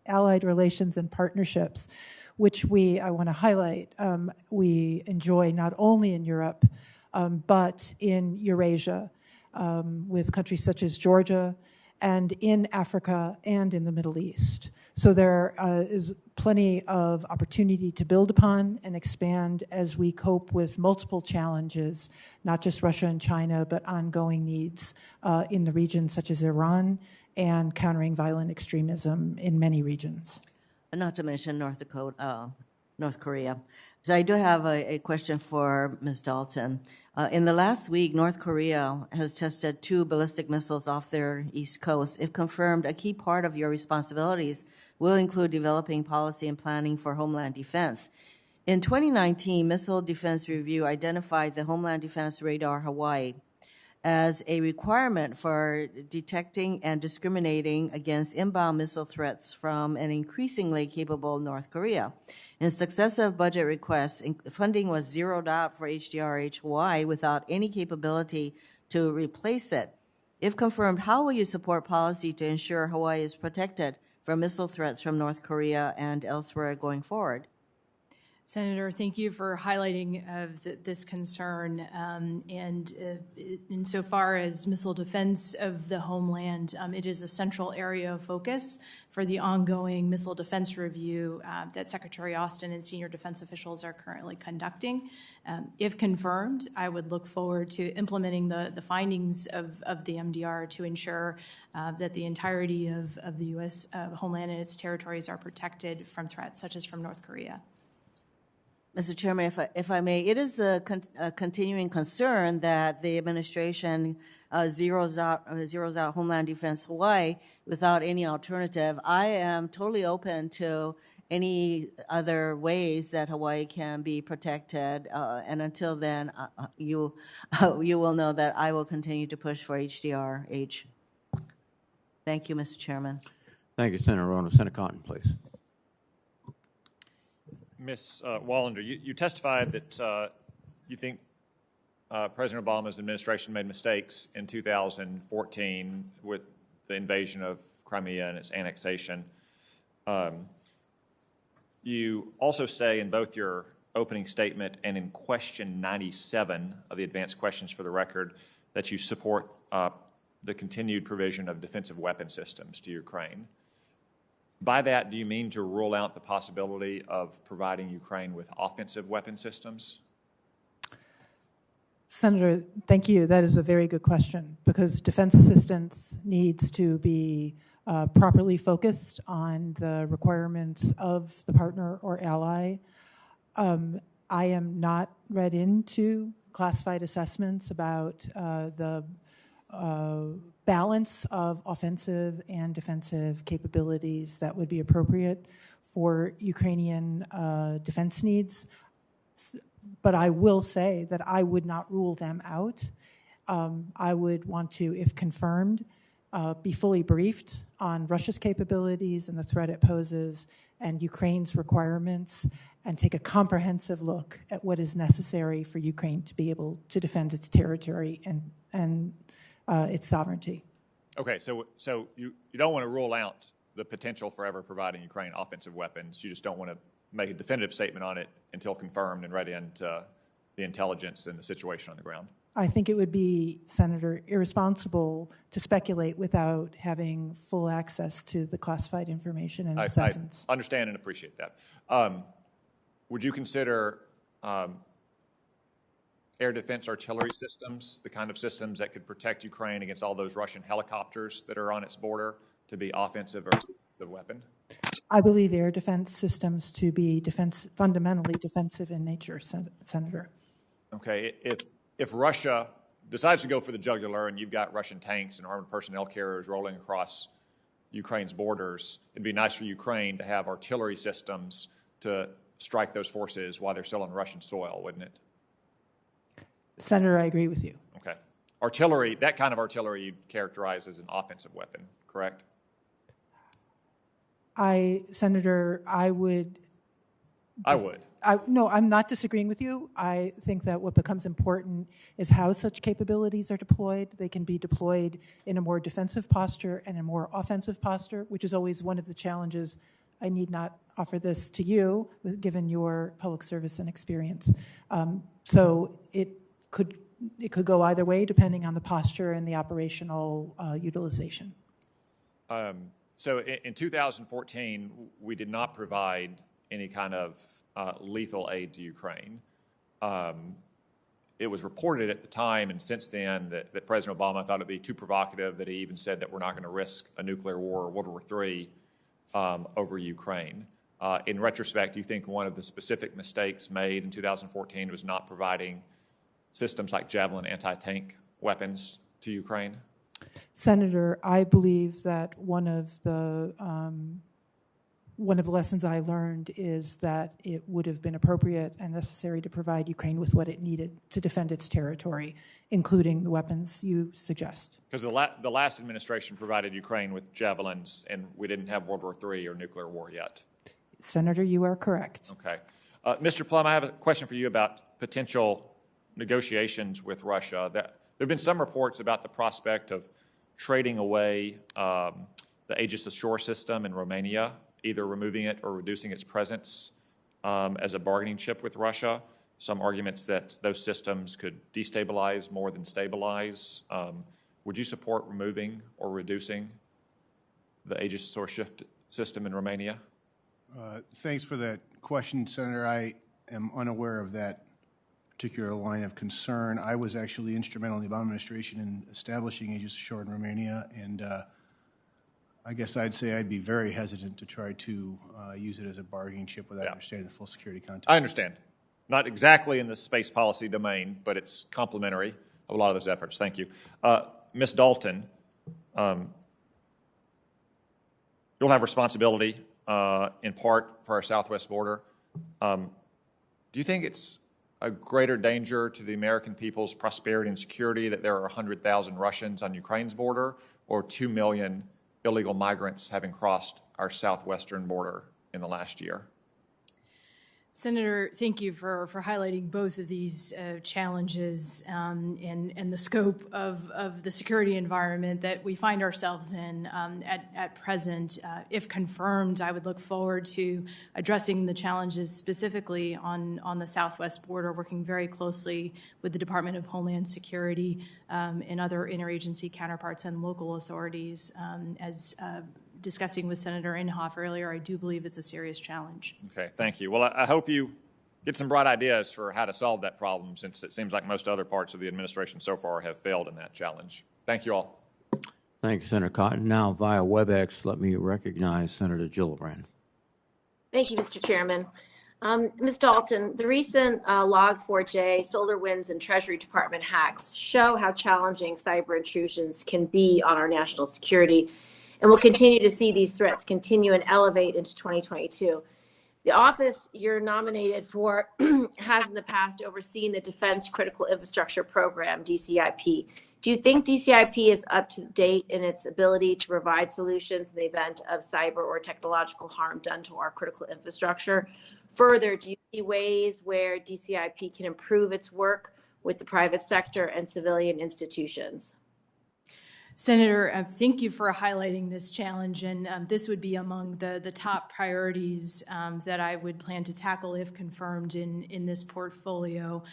allied relations and partnerships, which I want to highlight, we enjoy not only in Europe, but in Eurasia, with countries such as Georgia, and in Africa and in the Middle East. So there is plenty of opportunity to build upon and expand as we cope with multiple challenges, not just Russia and China, but ongoing needs in the region, such as Iran, and countering violent extremism in many regions. Not to mention North Korea. So I do have a question for Ms. Dalton. In the last week, North Korea has tested 2 ballistic missiles off their east coast. If confirmed, a key part of your responsibilities will include developing policy and planning for Homeland Defense. In 2019, Missile Defense Review identified the Homeland Defense Radar Hawaii as a requirement for detecting and discriminating against inbound missile threats from an increasingly capable North Korea. In successive budget requests, funding was zeroed out for HDRH Hawaii without any capability to replace it. If confirmed, how will you support policy to ensure Hawaii is protected from missile threats from North Korea and elsewhere going forward? Senator, thank you for highlighting this concern. Insofar as missile defense of the homeland, it is a central area of focus for the ongoing missile defense review that Secretary Austin and senior defense officials are currently conducting. If confirmed, I would look forward to implementing the findings of the MDR to ensure that the entirety of the U.S. Homeland and its territories are protected from threats such as from North Korea. Mr. Chairman, if I may, it is a continuing concern that the administration zeroes out Homeland Defense Hawaii without any alternative. I am totally open to any other ways that Hawaii can be protected, and until then, you will know that I will continue to push for HDRH. Thank you, Mr. Chairman. Thank you, Senator Rono. Senator Cotton, please. Ms. Wallander, you testified that you think President Obama's administration made mistakes in 2014 with the invasion of Crimea and its annexation. You also say in both your opening statement and in question 97 of the advanced questions for the record that you support the continued provision of defensive weapon systems to Ukraine. By that, do you mean to rule out the possibility of providing Ukraine with offensive weapon systems? Senator, thank you. That is a very good question, because defense assistance needs to be properly focused on the requirements of the partner or ally. I am not read into classified assessments about the balance of offensive and defensive capabilities that would be appropriate for Ukrainian defense needs. But I will say that I would not rule them out. I would want to, if confirmed, be fully briefed on Russia's capabilities and the threat it poses and Ukraine's requirements, and take a comprehensive look at what is necessary for Ukraine to be able to defend its territory and its sovereignty. Okay, so you don't want to rule out the potential for ever providing Ukraine offensive weapons. You just don't want to make a definitive statement on it until confirmed and read into the intelligence and the situation on the ground. I think it would be, Senator, irresponsible to speculate without having full access to the classified information and assessments. I understand and appreciate that. Would you consider air defense artillery systems, the kind of systems that could protect Ukraine against all those Russian helicopters that are on its border, to be offensive or defensive weapon? I believe air defense systems to be fundamentally defensive in nature, Senator. Okay, if Russia decides to go for the jugular and you've got Russian tanks and armored personnel carriers rolling across Ukraine's borders, it'd be nice for Ukraine to have artillery systems to strike those forces while they're still on Russian soil, wouldn't it? Senator, I agree with you. Okay. Artillery, that kind of artillery you'd characterize as an offensive weapon, correct? Senator, I would. No, I'm not disagreeing with you. I think that what becomes important is how such capabilities are deployed. They can be deployed in a more defensive posture and a more offensive posture, which is always one of the challenges. I need not offer this to you, given your public service and experience. So it could go either way, depending on the posture and the operational utilization. So in 2014, we did not provide any kind of lethal aid to Ukraine. It was reported at the time and since then that President Obama thought it would be too provocative, that he even said that we're not going to risk a nuclear war or World War III over Ukraine. In retrospect, do you think one of the specific mistakes made in 2014 was not providing systems like Javelin anti-tank weapons to Ukraine? Senator, I believe that one of the lessons I learned is that it would have been appropriate and necessary to provide Ukraine with what it needed to defend its territory, including the weapons you suggest. Because the last administration provided Ukraine with javelins, and we didn't have World War III or nuclear war yet. Senator, you are correct. Okay. Mr. Plum, I have a question for you about potential negotiations with Russia. There have been some reports about the prospect of trading away the Aegis Ashore system in Romania, either removing it or reducing its presence as a bargaining chip with Russia. Some arguments that those systems could destabilize more than stabilize. Would you support removing or reducing the Aegis Ashore system in Romania? Thanks for that question, Senator. I am unaware of that particular line of concern. I was actually instrumental in the Obama administration in establishing Aegis Ashore in Romania, and I guess I'd say I'd be very hesitant to try to use it as a bargaining chip without understanding the full security context. I understand. Not exactly in the space policy domain, but it's complementary of a lot of those efforts. Thank you. Ms. Dalton, you'll have responsibility in part for our southwest border. Do you think it's a greater danger to the American people's prosperity and security that there are 100,000 Russians on Ukraine's border, or 2 million illegal migrants having crossed our southwestern border in the last year? Senator, thank you for highlighting both of these challenges and the scope of the security environment that we find ourselves in at present. If confirmed, I would look forward to addressing the challenges specifically on the southwest border, working very closely with the Department of Homeland Security and other interagency counterparts and local authorities. As discussing with Senator Inhofe earlier, I do believe it's a serious challenge. Okay, thank you. Well, I hope you get some bright ideas for how to solve that problem, since it seems like most other parts of the administration so far have failed in that challenge. Thank you all. Thank you, Senator Cotton. Now, via WebEx, let me recognize Senator Gillibrand. Thank you, Mr. Chairman. Ms. Dalton, the recent Log4j, SolarWinds, and Treasury Department hacks show how challenging cyber intrusions can be on our national security, and we'll continue to see these threats continue and elevate into 2022. The office you're nominated for has in the past overseen the Defense Critical Infrastructure Program, DCIP. Do you think DCIP is up to date in its ability to provide solutions in the event of cyber or technological harm done to our critical infrastructure? Further, do you see ways where DCIP can improve its work with the private sector and civilian institutions? Senator, thank you for highlighting this challenge, and this would be among the top priorities that I would plan to tackle if confirmed in this portfolio,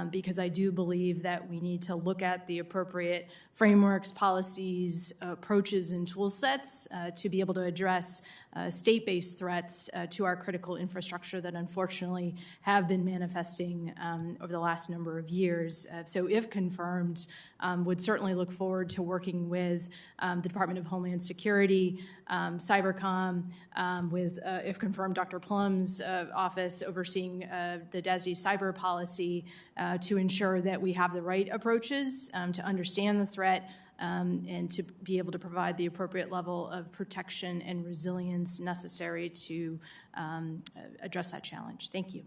because I do believe that we need to look at the appropriate frameworks, policies, approaches, and tool sets to be able to address state-based threats to our critical infrastructure that unfortunately have been manifesting over the last number of years. So if confirmed, would certainly look forward to working with the Department of Homeland Security, Cybercom, with, if confirmed, Dr. Plum's office overseeing the DASD cyber policy to ensure that we have the right approaches to understand the threat, and to be able to provide the appropriate level of protection and resilience necessary to address that challenge. Thank you.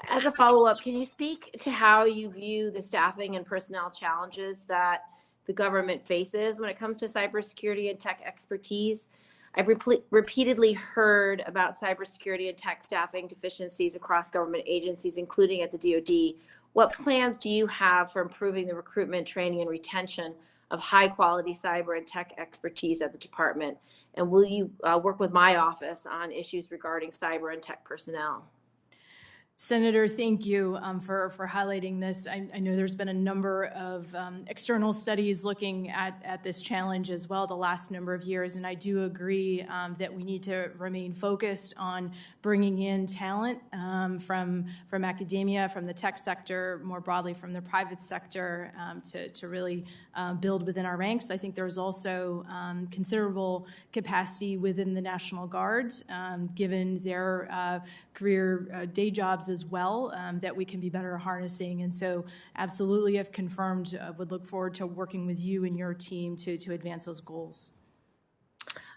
As a follow-up, can you speak to how you view the staffing and personnel challenges that the government faces when it comes to cybersecurity and tech expertise? I've repeatedly heard about cybersecurity and tech staffing deficiencies across government agencies, including at the DoD. What plans do you have for improving the recruitment, training, and retention of high-quality cyber and tech expertise at the department? And will you work with my office on issues regarding cyber and tech personnel? Senator, thank you for highlighting this. I know there's been a number of external studies looking at this challenge as well the last number of years, and I do agree that we need to remain focused on bringing in talent from academia, from the tech sector, more broadly from the private sector, to really build within our ranks. I think there's also considerable capacity within the National Guard, given their career day jobs as well, that we can be better harnessing. And so absolutely, if confirmed, would look forward to working with you and your team to advance those goals.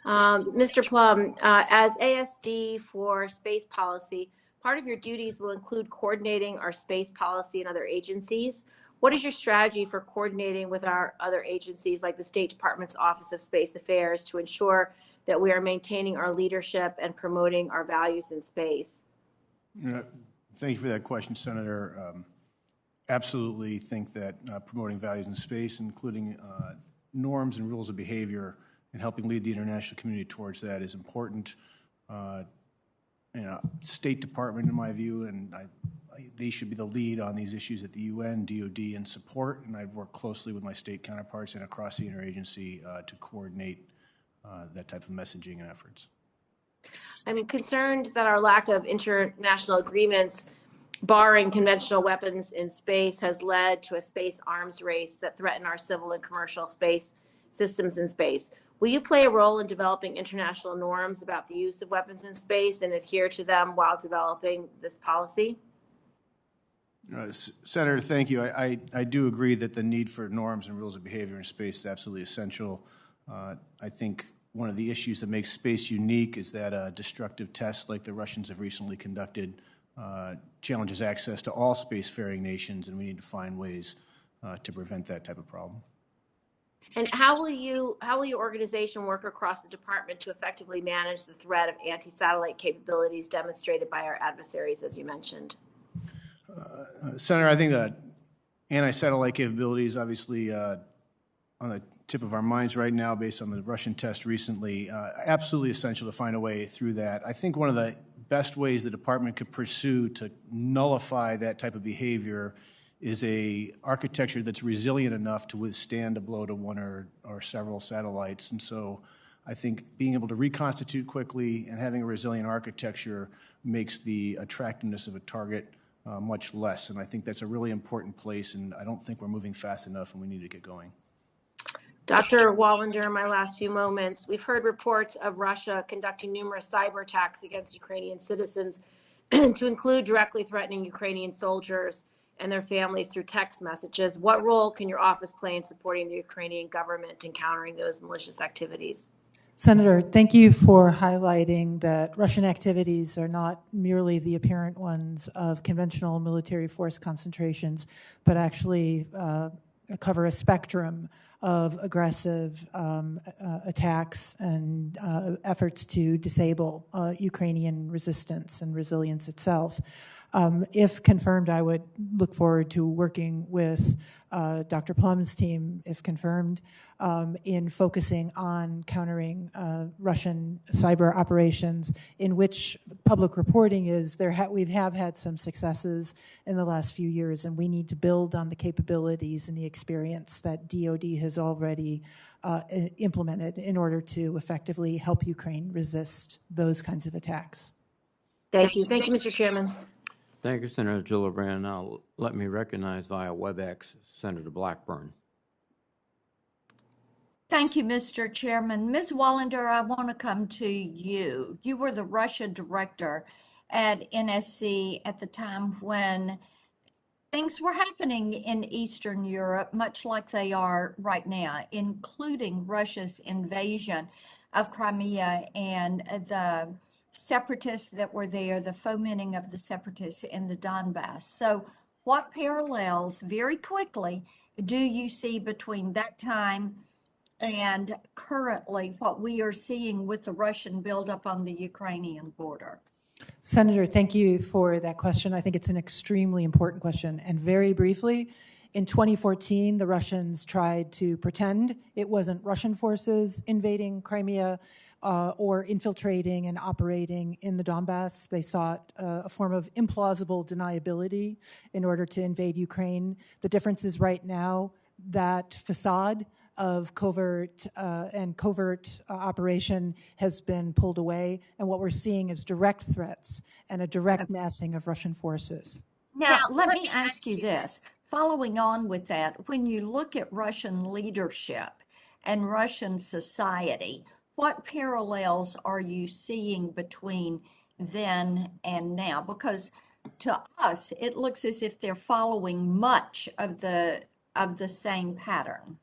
Mr. Plum, as ASD for space policy, part of your duties will include coordinating our space policy and other agencies. What is your strategy for coordinating with our other agencies like the State Department's Office of Space Affairs to ensure that we are maintaining our leadership and promoting our values in space? Thank you for that question, Senator. Absolutely think that promoting values in space, including norms and rules of behavior, and helping lead the international community towards that is important. State Department, in my view, and they should be the lead on these issues at the UN, DoD, and support, and I'd work closely with my state counterparts and across the interagency to coordinate that type of messaging and efforts. I'm concerned that our lack of international agreements barring conventional weapons in space has led to a space arms race that threaten our civil and commercial space systems in space. Will you play a role in developing international norms about the use of weapons in space and adhere to them while developing this policy? Senator, thank you. I do agree that the need for norms and rules of behavior in space is absolutely essential. I think one of the issues that makes space unique is that destructive tests like the Russians have recently conducted challenges access to all spacefaring nations, and we need to find ways to prevent that type of problem. And how will your organization work across the department to effectively manage the threat of anti-satellite capabilities demonstrated by our adversaries, as you mentioned? Senator, I think that anti-satellite capabilities, obviously on the tip of our minds right now based on the Russian test recently, absolutely essential to find a way through that. I think one of the best ways the department could pursue to nullify that type of behavior is a architecture that's resilient enough to withstand a blow to one or several satellites. And so I think being able to reconstitute quickly and having a resilient architecture makes the attractiveness of a target much less. And I think that's a really important place, and I don't think we're moving fast enough, and we need to get going. Dr. Wallander, in my last few moments, we've heard reports of Russia conducting numerous cyber attacks against Ukrainian citizens, to include directly threatening Ukrainian soldiers and their families through text messages. What role can your office play in supporting the Ukrainian government in countering those malicious activities? Senator, thank you for highlighting that Russian activities are not merely the apparent ones of conventional military force concentrations, but actually cover a spectrum of aggressive attacks and efforts to disable Ukrainian resistance and resilience itself. If confirmed, I would look forward to working with Dr. Plum's team, if confirmed, in focusing on countering Russian cyber operations, in which public reporting is we have had some successes in the last few years, and we need to build on the capabilities and the experience that DoD has already implemented in order to effectively help Ukraine resist those kinds of attacks. Thank you. Thank you, Mr. Chairman. Thank you, Senator Gillibrand. Now, let me recognize via WebEx Senator Blackburn. Thank you, Mr. Chairman. Ms. Wallander, I want to come to you. You were the Russia director at NSC at the time when things were happening in Eastern Europe, much like they are right now, including Russia's invasion of Crimea and the separatists that were there, the fomenting of the separatists in the Donbass. So what parallels, very quickly, do you see between that time and currently what we are seeing with the Russian buildup on the Ukrainian border? Senator, thank you for that question. I think it's an extremely important question. And very briefly, in 2014, the Russians tried to pretend it wasn't Russian forces invading Crimea or infiltrating and operating in the Donbass. They sought a form of implausible deniability in order to invade Ukraine. The difference is right now that facade of covert operation has been pulled away, and what we're seeing is direct threats and a direct massing of Russian forces. Now, let me ask you this. Following on with that, when you look at Russian leadership and Russian society, what parallels are you seeing between then and now? Because to us, it looks as if they're following much of the same pattern.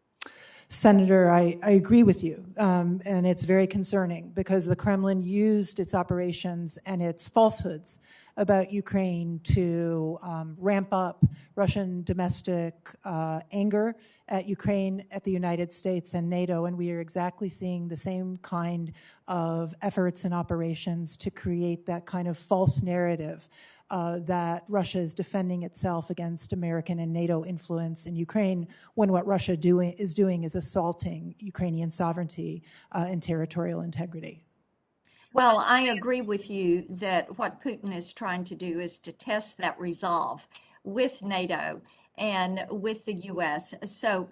Senator, I agree with you, and it's very concerning because the Kremlin used its operations and its falsehoods about Ukraine to ramp up Russian domestic anger at Ukraine, at the United States, and NATO, and we are exactly seeing the same kind of efforts and operations to create that kind of false narrative that Russia is defending itself against American and NATO influence in Ukraine, when what Russia is doing is assaulting Ukrainian sovereignty and territorial integrity. Well, I agree with you that what Putin is trying to do is to test that resolve with NATO and with the U.S. So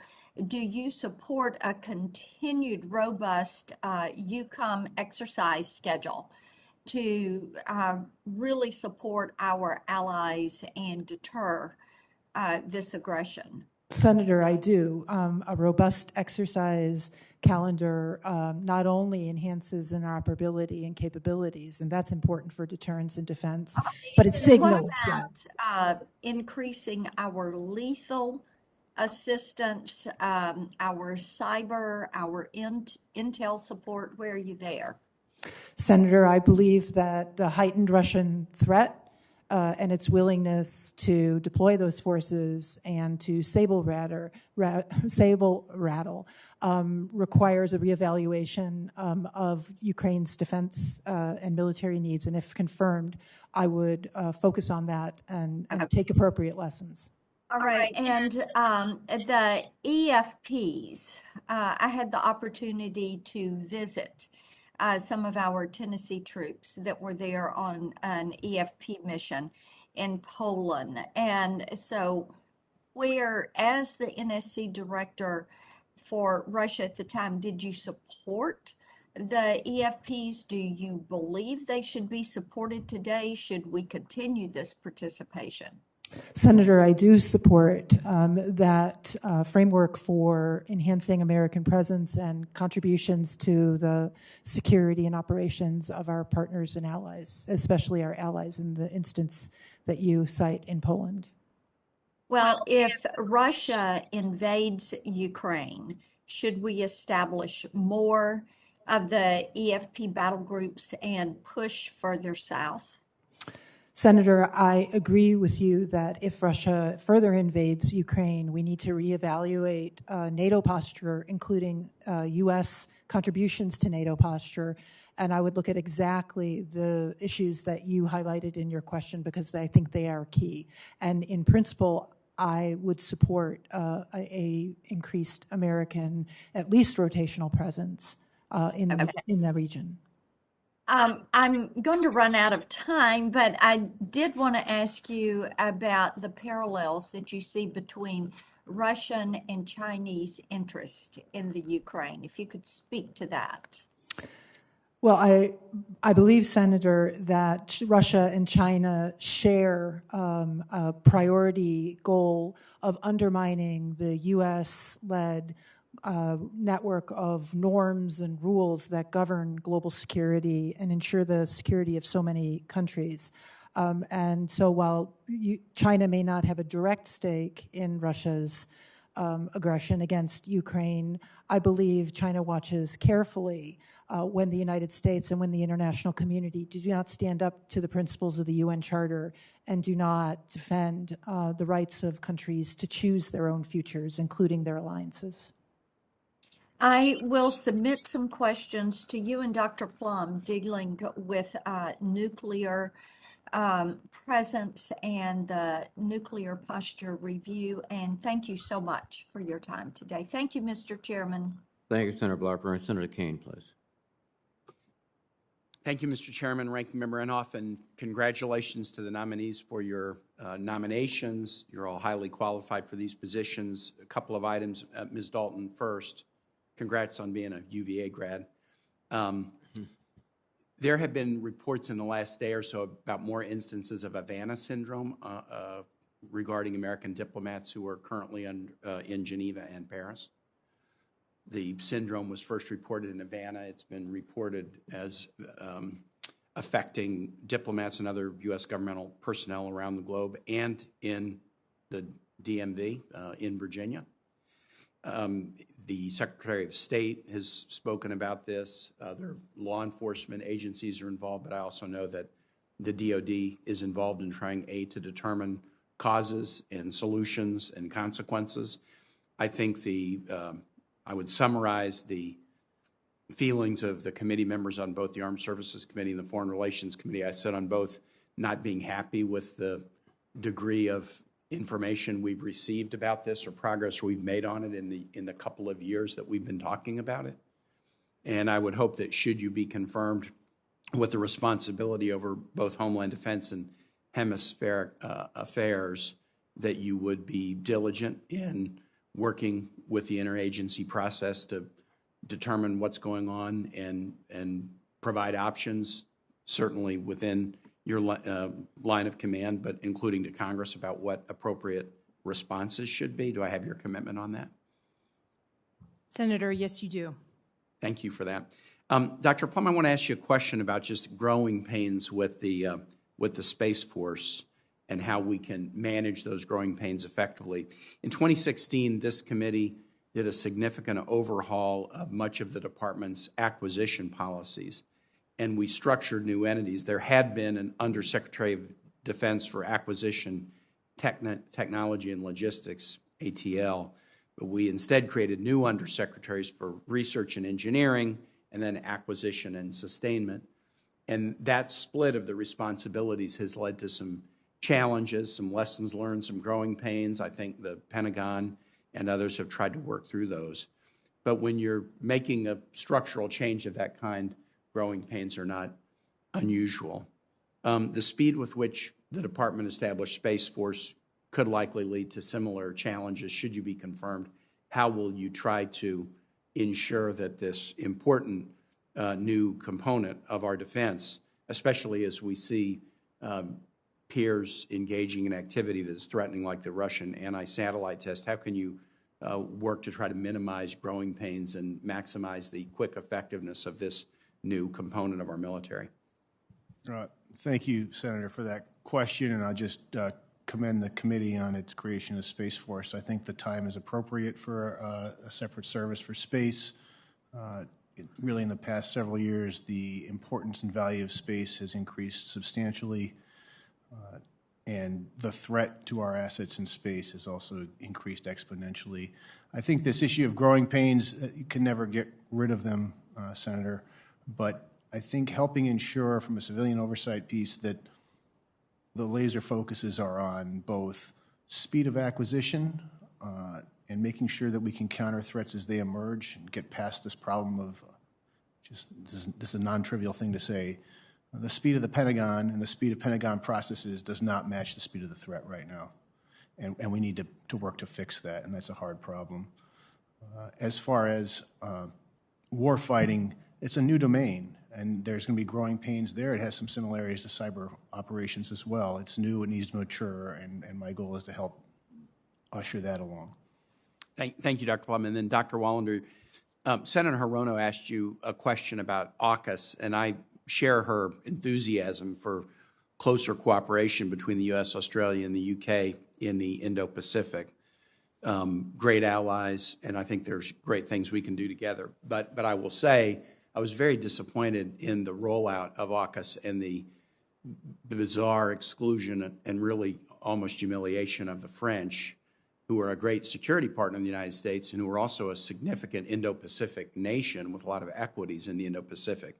do you support a continued robust EUCOM exercise schedule to really support our allies and deter this aggression? Senator, I do. A robust exercise calendar not only enhances interoperability and capabilities, and that's important for deterrence and defense, but it signals that. Increasing our lethal assistance, our cyber, our intel support? Where are you there? Senator, I believe that the heightened Russian threat and its willingness to deploy those forces and to sable rattle requires a reevaluation of Ukraine's defense and military needs. And if confirmed, I would focus on that and take appropriate lessons. All right, and the EFPs, I had the opportunity to visit some of our Tennessee troops that were there on an EFP mission in Poland. And so where, as the NSC director for Russia at the time, did you support the EFPs? Do you believe they should be supported today? Should we continue this participation? Senator, I do support that framework for enhancing American presence and contributions to the security and operations of our partners and allies, especially our allies in the instance that you cite in Poland. Well, if Russia invades Ukraine, should we establish more of the EFP battle groups and push further south? Senator, I agree with you that if Russia further invades Ukraine, we need to reevaluate NATO posture, including U.S. contributions to NATO posture. And I would look at exactly the issues that you highlighted in your question, because I think they are key. And in principle, I would support a increased American, at least rotational presence in the region. I'm going to run out of time, but I did want to ask you about the parallels that you see between Russian and Chinese interest in the Ukraine. If you could speak to that. Well, I believe, Senator, that Russia and China share a priority goal of undermining the U.S.-led network of norms and rules that govern global security and ensure the security of so many countries. And so while China may not have a direct stake in Russia's aggression against Ukraine, I believe China watches carefully when the United States and when the international community do not stand up to the principles of the UN Charter and do not defend the rights of countries to choose their own futures, including their alliances. I will submit some questions to you and Dr. Plum dealing with nuclear presence and the nuclear posture review. And thank you so much for your time today. Thank you, Mr. Chairman. Thank you, Senator Blackburn. Senator Kane, please. Thank you, Mr. Chairman, Ranking Member Inhofe, and congratulations to the nominees for your nominations. You're all highly qualified for these positions. A couple of items, Ms. Dalton, first. Congrats on being a UVA grad. There have been reports in the last day or so about more instances of Havana syndrome regarding American diplomats who are currently in Geneva and Paris. The syndrome was first reported in Havana. It's been reported as affecting diplomats and other U.S. governmental personnel around the globe and in the DMV in Virginia. The Secretary of State has spoken about this. Other law enforcement agencies are involved, but I also know that the DOD is involved in trying, to determine causes and solutions and consequences. I think I would summarize the feelings of the committee members on both the Armed Services Committee and the Foreign Relations Committee. I said on both not being happy with the degree of information we've received about this or progress we've made on it in the couple of years that we've been talking about it. And I would hope that should you be confirmed with the responsibility over both Homeland Defense and hemispheric affairs, that you would be diligent in working with the interagency process to determine what's going on and provide options, certainly within your line of command, but including to Congress about what appropriate responses should be. Do I have your commitment on that? Senator, yes, you do. Thank you for that. Dr. Plum, I want to ask you a question about just growing pains with the Space Force and how we can manage those growing pains effectively. In 2016, this committee did a significant overhaul of much of the department's acquisition policies, and we structured new entities. There had been an Undersecretary of Defense for Acquisition, Technology and Logistics, ATL. But we instead created new undersecretaries for Research and Engineering, and then Acquisition and Sustainment. And that split of the responsibilities has led to some challenges, some lessons learned, some growing pains. I think the Pentagon and others have tried to work through those. But when you're making a structural change of that kind, growing pains are not unusual. The speed with which the Department established Space Force could likely lead to similar challenges should you be confirmed. How will you try to ensure that this important new component of our defense, especially as we see peers engaging in activity that is threatening, like the Russian anti-satellite test, how can you work to try to minimize growing pains and maximize the quick effectiveness of this new component of our military? Thank you, Senator, for that question, and I'll just commend the committee on its creation of Space Force. I think the time is appropriate for a separate service for space. Really, in the past several years, the importance and value of space has increased substantially, and the threat to our assets in space has also increased exponentially. I think this issue of growing pains, you can never get rid of them, Senator, but I think helping ensure from a civilian oversight piece that the laser focuses are on both speed of acquisition and making sure that we can counter threats as they emerge and get past this problem of this is a non-trivial thing to say. The speed of the Pentagon and the speed of Pentagon processes does not match the speed of the threat right now. And we need to work to fix that, and that's a hard problem. As far as war fighting, it's a new domain, and there's going to be growing pains there. It has some similarities to cyber operations as well. It's new, it needs to mature, and my goal is to help usher that along. Thank you, Dr. Plum. And then Dr. Wallander, Senator Hirono asked you a question about AUKUS, and I share her enthusiasm for closer cooperation between the U.S., Australia, and the U.K. in the Indo-Pacific. Great allies, and I think there's great things we can do together. But I will say I was very disappointed in the rollout of AUKUS and the bizarre exclusion and really almost humiliation of the French, who are a great security partner in the United States and who are also a significant Indo-Pacific nation with a lot of equities in the Indo-Pacific.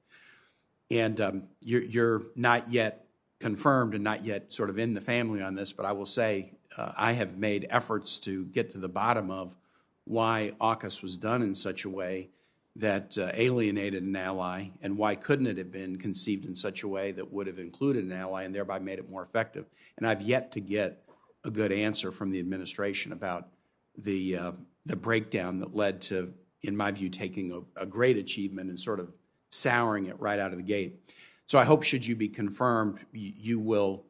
And you're not yet confirmed and not yet sort of in the family on this, but I will say I have made efforts to get to the bottom of why AUKUS was done in such a way that alienated an ally, and why couldn't it have been conceived in such a way that would have included an ally and thereby made it more effective. And I've yet to get a good answer from the administration about the breakdown that led to, in my view, taking a great achievement and sort of souring it right out of the gate. So I hope, should you be confirmed, you will,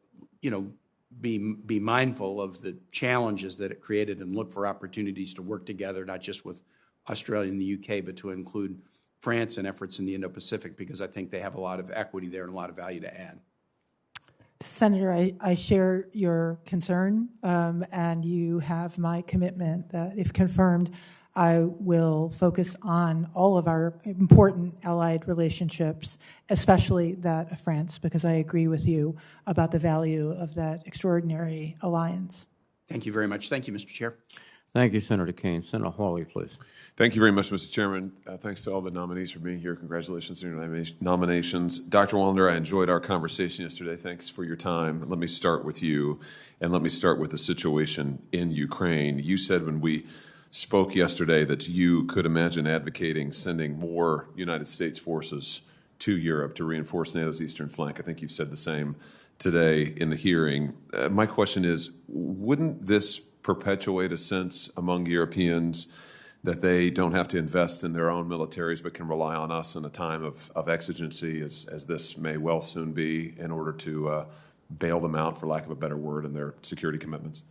be mindful of the challenges that it created and look for opportunities to work together, not just with Australia and the UK, but to include France in efforts in the Indo-Pacific, because I think they have a lot of equity there and a lot of value to add. Senator, I share your concern, and you have my commitment that if confirmed, I will focus on all of our important allied relationships, especially that of France, because I agree with you about the value of that extraordinary alliance. Thank you very much. Thank you, Mr. Chair. Thank you, Senator Kane. Senator Hawley, please. Thank you very much, Mr. Chairman. Thanks to all the nominees for being here. Congratulations on your nominations. Dr. Wallander, I enjoyed our conversation yesterday. Thanks for your time. Let me start with you, and let me start with the situation in Ukraine. You said when we spoke yesterday that you could imagine advocating sending more United States forces to Europe to reinforce NATO's eastern flank. I think you've said the same today in the hearing. My question is, wouldn't this perpetuate a sense among Europeans that they don't have to invest in their own militaries but can rely on us in a time of exigency, as this may well soon be, in order to bail them out, for lack of a better word, in their security commitments?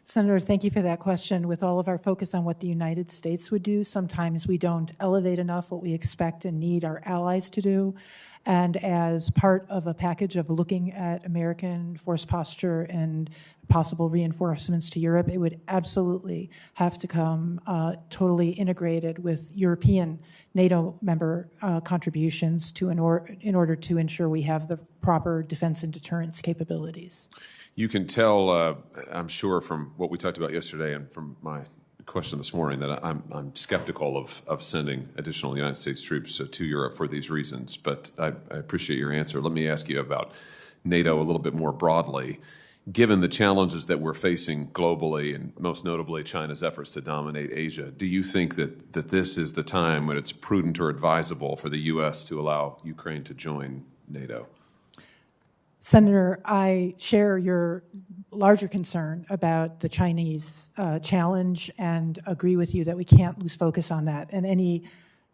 Senator, thank you for that question. With all of our focus on what the United States would do, sometimes we don't elevate enough what we expect and need our allies to do. And as part of a package of looking at American force posture and possible reinforcements to Europe, it would absolutely have to come totally integrated with European NATO member contributions in order to ensure we have the proper defense and deterrence capabilities. You can tell, I'm sure, from what we talked about yesterday and from my question this morning that I'm skeptical of sending additional United States troops to Europe for these reasons, but I appreciate your answer. Let me ask you about NATO a little bit more broadly. Given the challenges that we're facing globally, and most notably China's efforts to dominate Asia, do you think that this is the time when it's prudent or advisable for the U.S. to allow Ukraine to join NATO? Senator, I share your larger concern about the Chinese challenge and agree with you that we can't lose focus on that. And any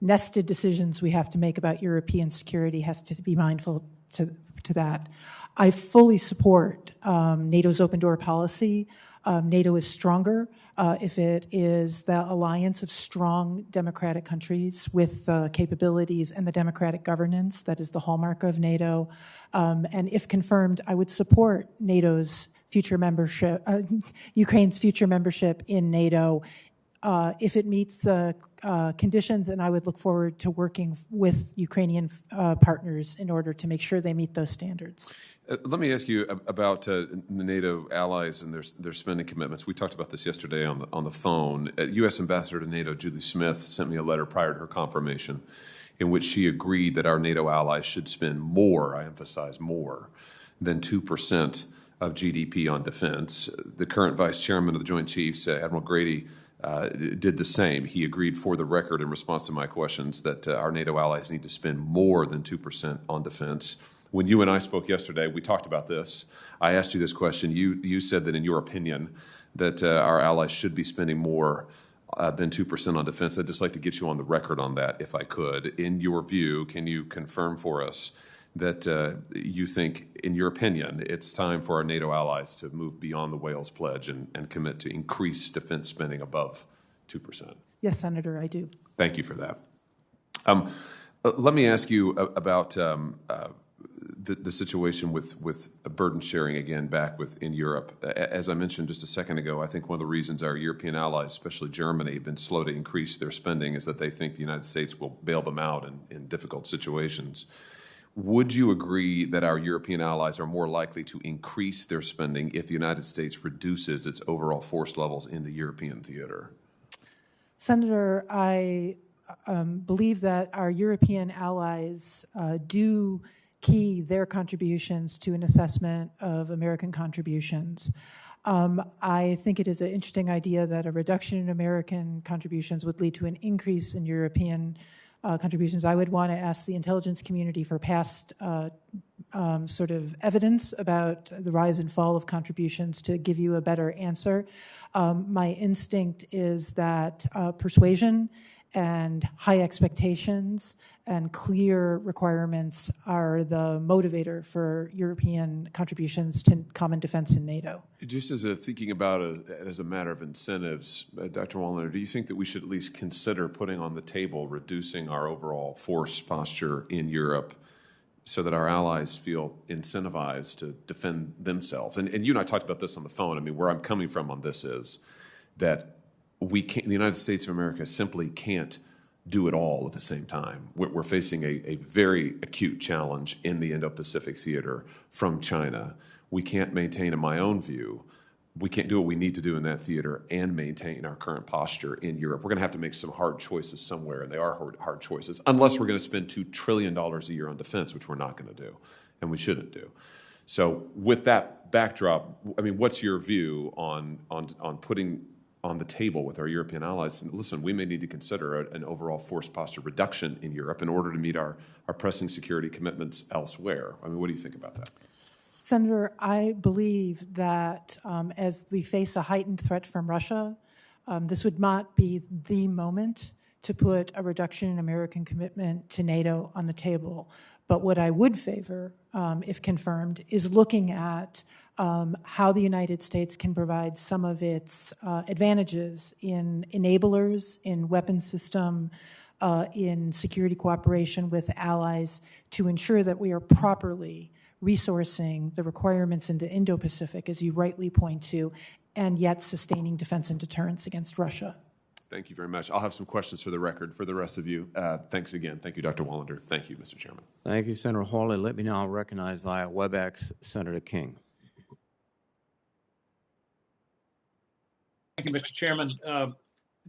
nested decisions we have to make about European security has to be mindful to that. I fully support NATO's open door policy. NATO is stronger if it is the alliance of strong democratic countries with capabilities and the democratic governance that is the hallmark of NATO. And if confirmed, I would support NATO's future membership, Ukraine's future membership in NATO if it meets the conditions, and I would look forward to working with Ukrainian partners in order to make sure they meet those standards. Let me ask you about the NATO allies and their spending commitments. We talked about this yesterday on the phone. U.S. Ambassador to NATO Julie Smith sent me a letter prior to her confirmation in which she agreed that our NATO allies should spend more, I emphasize more, than 2% of GDP on defense. The current Vice Chairman of the Joint Chiefs, Admiral Grady, did the same. He agreed for the record in response to my questions that our NATO allies need to spend more than 2% on defense. When you and I spoke yesterday, we talked about this. I asked you this question. You said that in your opinion that our allies should be spending more than 2% on defense. I'd just like to get you on the record on that, if I could. In your view, can you confirm for us that you think, in your opinion, it's time for our NATO allies to move beyond the Wales Pledge and commit to increase defense spending above 2%? Yes, Senator, I do. Thank you for that. Let me ask you about the situation with burden sharing again back in Europe. As I mentioned just a second ago, I think one of the reasons our European allies, especially Germany, have been slow to increase their spending is that they think the United States will bail them out in difficult situations. Would you agree that our European allies are more likely to increase their spending if the United States reduces its overall force levels in the European theater? Senator, I believe that our European allies do key their contributions to an assessment of American contributions. I think it is an interesting idea that a reduction in American contributions would lead to an increase in European contributions. I would want to ask the intelligence community for past sort of evidence about the rise and fall of contributions to give you a better answer. My instinct is that persuasion and high expectations and clear requirements are the motivator for European contributions to common defense in NATO. Just as thinking about it as a matter of incentives, Dr. Wallner, do you think that we should at least consider putting on the table reducing our overall force posture in Europe so that our allies feel incentivized to defend themselves? And you and I talked about this on the phone. I mean, where I'm coming from on this is that the United States of America simply can't do it all at the same time. We're facing a very acute challenge in the Indo-Pacific theater from China. We can't maintain, in my own view, we can't do what we need to do in that theater and maintain our current posture in Europe. We're going to have to make some hard choices somewhere, and they are hard choices, unless we're going to spend $2 trillion a year on defense, which we're not going to do, and we shouldn't do. So with that backdrop, I mean, what's your view on putting on the table with our European allies? And listen, we may need to consider an overall force posture reduction in Europe in order to meet our pressing security commitments elsewhere. I mean, what do you think about that? Senator, I believe that as we face a heightened threat from Russia, this would not be the moment to put a reduction in American commitment to NATO on the table. But what I would favor, if confirmed, is looking at how the United States can provide some of its advantages in enablers, in weapons system in security cooperation with allies to ensure that we are properly resourcing the requirements into Indo-Pacific, as you rightly point to, and yet sustaining defense and deterrence against Russia. Thank you very much. I'll have some questions for the record for the rest of you. Thanks again. Thank you, Dr. Wallander. Thank you, Mr. Chairman. Thank you, Senator Hawley. Let me now recognize via WebEx Senator King. Thank you, Mr. Chairman.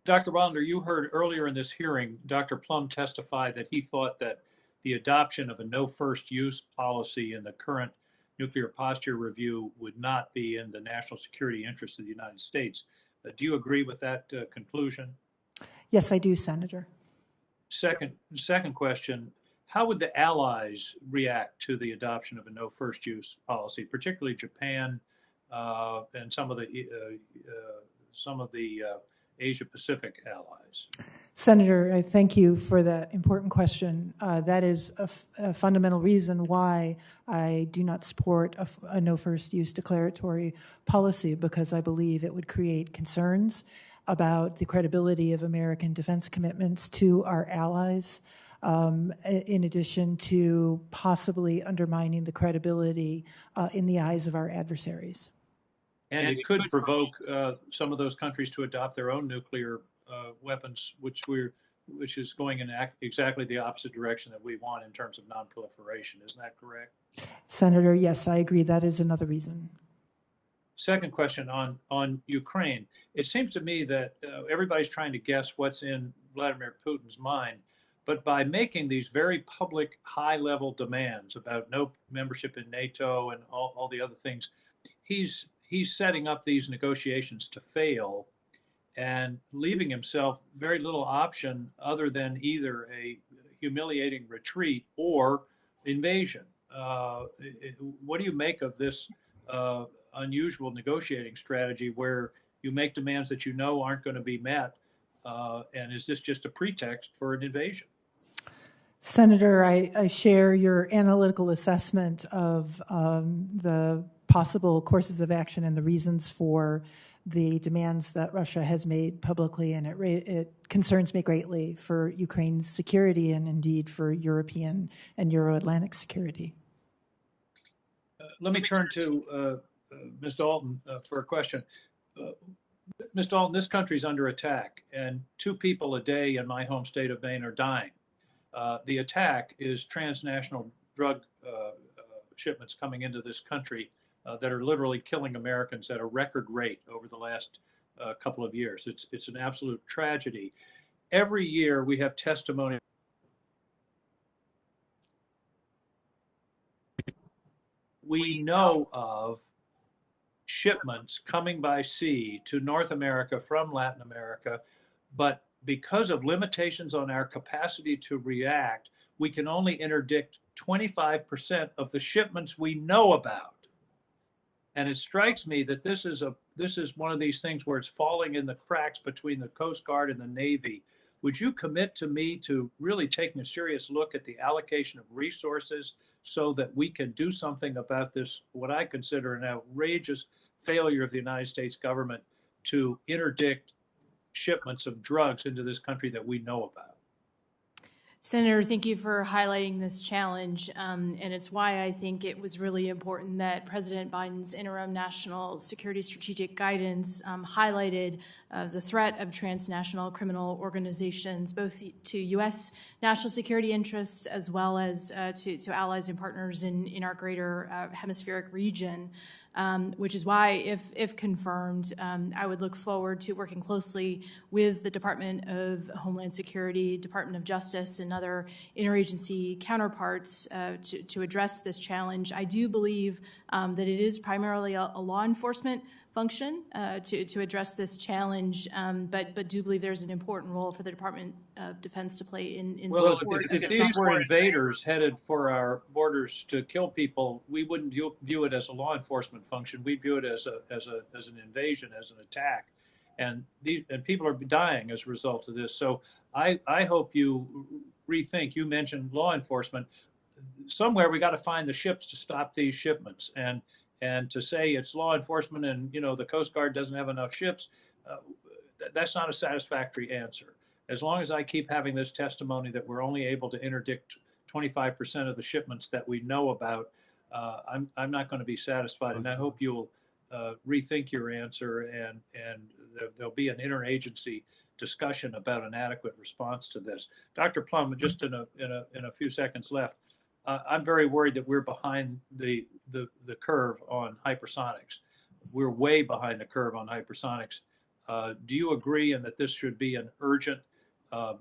Dr. Wallander, you heard earlier in this hearing, Dr. Plum testify that he thought that the adoption of a no first use policy in the current nuclear posture review would not be in the national security interest of the United States. Do you agree with that conclusion? Yes, I do, Senator. Second question, how would the allies react to the adoption of a no first use policy, particularly Japan and some of the Asia Pacific allies? Senator, I thank you for that important question. That is a fundamental reason why I do not support a no first use declaratory policy, because I believe it would create concerns about the credibility of American defense commitments to our allies, in addition to possibly undermining the credibility in the eyes of our adversaries. And it could provoke some of those countries to adopt their own nuclear weapons, which is going in exactly the opposite direction that we want in terms of nonproliferation. Isn't that correct? Senator, yes, I agree. That is another reason. Second question on Ukraine. It seems to me that everybody's trying to guess what's in Vladimir Putin's mind, but by making these very public, high-level demands about no membership in NATO and all the other things, he's setting up these negotiations to fail and leaving himself very little option other than either a humiliating retreat or invasion. What do you make of this unusual negotiating strategy where you make demands that you know aren't going to be met, and is this just a pretext for an invasion? Senator, I share your analytical assessment of the possible courses of action and the reasons for the demands that Russia has made publicly, and it concerns me greatly for Ukraine's security and indeed for European and Euro-Atlantic security. Let me turn to Ms. Dalton for a question. Ms. Dalton, this country's under attack, and 2 people a day in my home state of Maine are dying. The attack is transnational drug shipments coming into this country that are literally killing Americans at a record rate over the last couple of years. It's an absolute tragedy. Every year we have testimony. We know of shipments coming by sea to North America from Latin America, but because of limitations on our capacity to react, we can only interdict 25% of the shipments we know about. And it strikes me that this is one of these things where it's falling in the cracks between the Coast Guard and the Navy. Would you commit to me to really taking a serious look at the allocation of resources so that we can do something about this, what I consider an outrageous failure of the United States government to interdict shipments of drugs into this country that we know about? Senator, thank you for highlighting this challenge, and it's why I think it was really important that President Biden's interim national security strategic guidance highlighted the threat of transnational criminal organizations, both to U.S. national security interests as well as to allies and partners in our greater hemispheric region. Which is why, if confirmed, I would look forward to working closely with the Department of Homeland Security, Department of Justice, and other interagency counterparts to address this challenge. I do believe that it is primarily a law enforcement function to address this challenge, but do believe there's an important role for the Department of Defense to play in support. If these were invaders headed for our borders to kill people, we wouldn't view it as a law enforcement function. We view it as an invasion, as an attack, and people are dying as a result of this. So I hope you rethink. You mentioned law enforcement. Somewhere we got to find the ships to stop these shipments, and to say it's law enforcement and the Coast Guard doesn't have enough ships, that's not a satisfactory answer. as long as I keep having this testimony that we're only able to interdict 25% of the shipments that we know about, I'm not going to be satisfied. And I hope you'll rethink your answer, and there'll be an interagency discussion about an adequate response to this. Dr. Plum, just in a few seconds left, I'm very worried that we're behind the curve on hypersonics. We're way behind the curve on hypersonics. Do you agree, and that this should be an urgent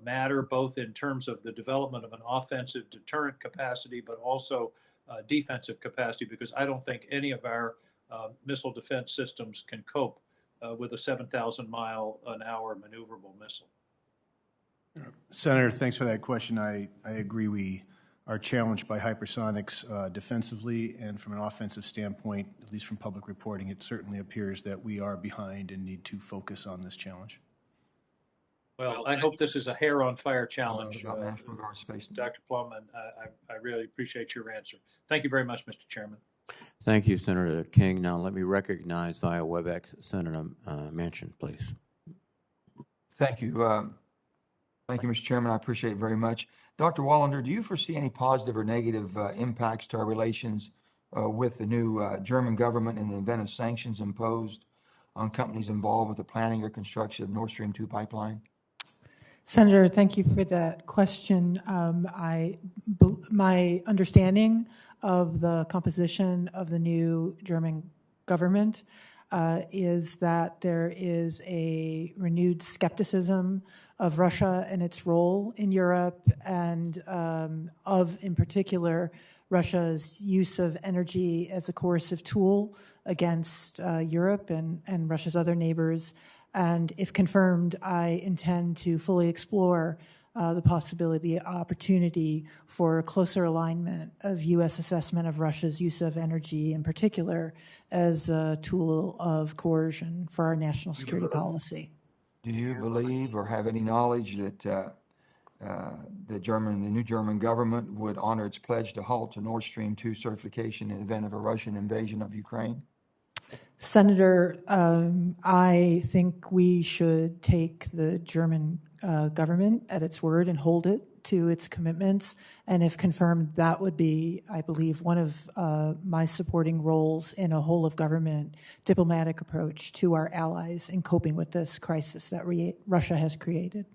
matter, both in terms of the development of an offensive deterrent capacity, but also defensive capacity? Because I don't think any of our missile defense systems can cope with a 7,000-mile-an-hour maneuverable missile. Senator, thanks for that question. I agree we are challenged by hypersonics defensively, and from an offensive standpoint, at least from public reporting, it certainly appears that we are behind and need to focus on this challenge. Well, I hope this is a hair-on-fire challenge, National Guard space. Dr. Plum, and I really appreciate your answer. Thank you very much, Mr. Chairman. Thank you, Senator King. Now let me recognize via WebEx Senator Manchin, please. Thank you. Thank you, Mr. Chairman. I appreciate it very much. Dr. Wallander, do you foresee any positive or negative impacts to our relations with the new German government in the event of sanctions imposed on companies involved with the planning or construction of Nord Stream 2 pipeline? Senator, thank you for that question. My understanding of the composition of the new German government is that there is a renewed skepticism of Russia and its role in Europe, and in particular, Russia's use of energy as a coercive tool against Europe and Russia's other neighbors. And if confirmed, I intend to fully explore the possibility, opportunity for a closer alignment of U.S. assessment of Russia's use of energy, in particular, as a tool of coercion for our national security policy. Do you believe or have any knowledge that the new German government would honor its pledge to halt the Nord Stream 2 certification in the event of a Russian invasion of Ukraine? Senator, I think we should take the German government at its word and hold it to its commitments. And if confirmed, that would be, I believe, one of my supporting roles in a whole-of-government diplomatic approach to our allies in coping with this crisis that Russia has created.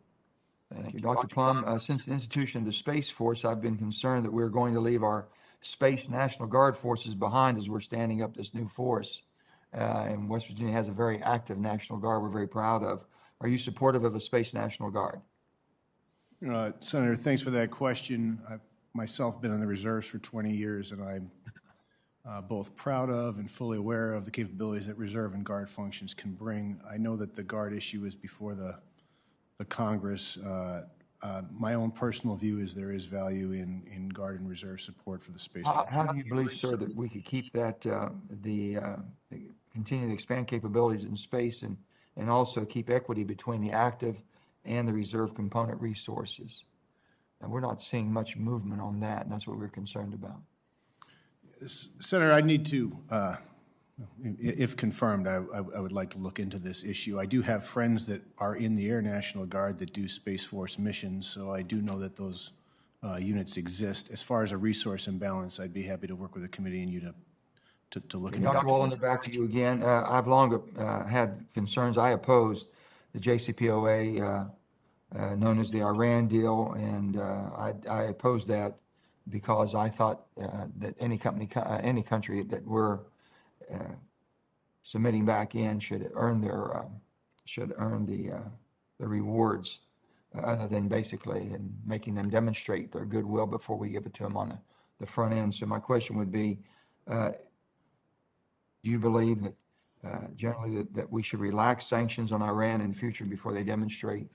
Thank you. Dr. Plum, since the institution of the Space Force, I've been concerned that we're going to leave our Space National Guard forces behind as we're standing up this new force. And West Virginia has a very active National Guard we're very proud of. Are you supportive of a Space National Guard? Senator, thanks for that question. I've myself been in the reserves for 20 years, and I'm both proud of and fully aware of the capabilities that reserve and guard functions can bring. I know that the guard issue is before the Congress. My own personal view is there is value in guard and reserve support for the space. How do you believe, sir, that we could keep that, continue to expand capabilities in space and also keep equity between the active and the reserve component resources? And we're not seeing much movement on that, and that's what we're concerned about. Senator, I need to, if confirmed, I would like to look into this issue. I do have friends that are in the Air National Guard that do Space Force missions, so I do know that those units exist. As far as a resource imbalance, I'd be happy to work with the committee and you to look into that. Dr. Wallander, back to you again. I've long had concerns. I opposed the JCPOA, known as the Iran deal, and I opposed that because I thought that any country that we're submitting back in should earn the rewards, other than basically and making them demonstrate their goodwill before we give it to them on the front end. So my question would be, do you believe that generally that we should relax sanctions on Iran in the future before they demonstrate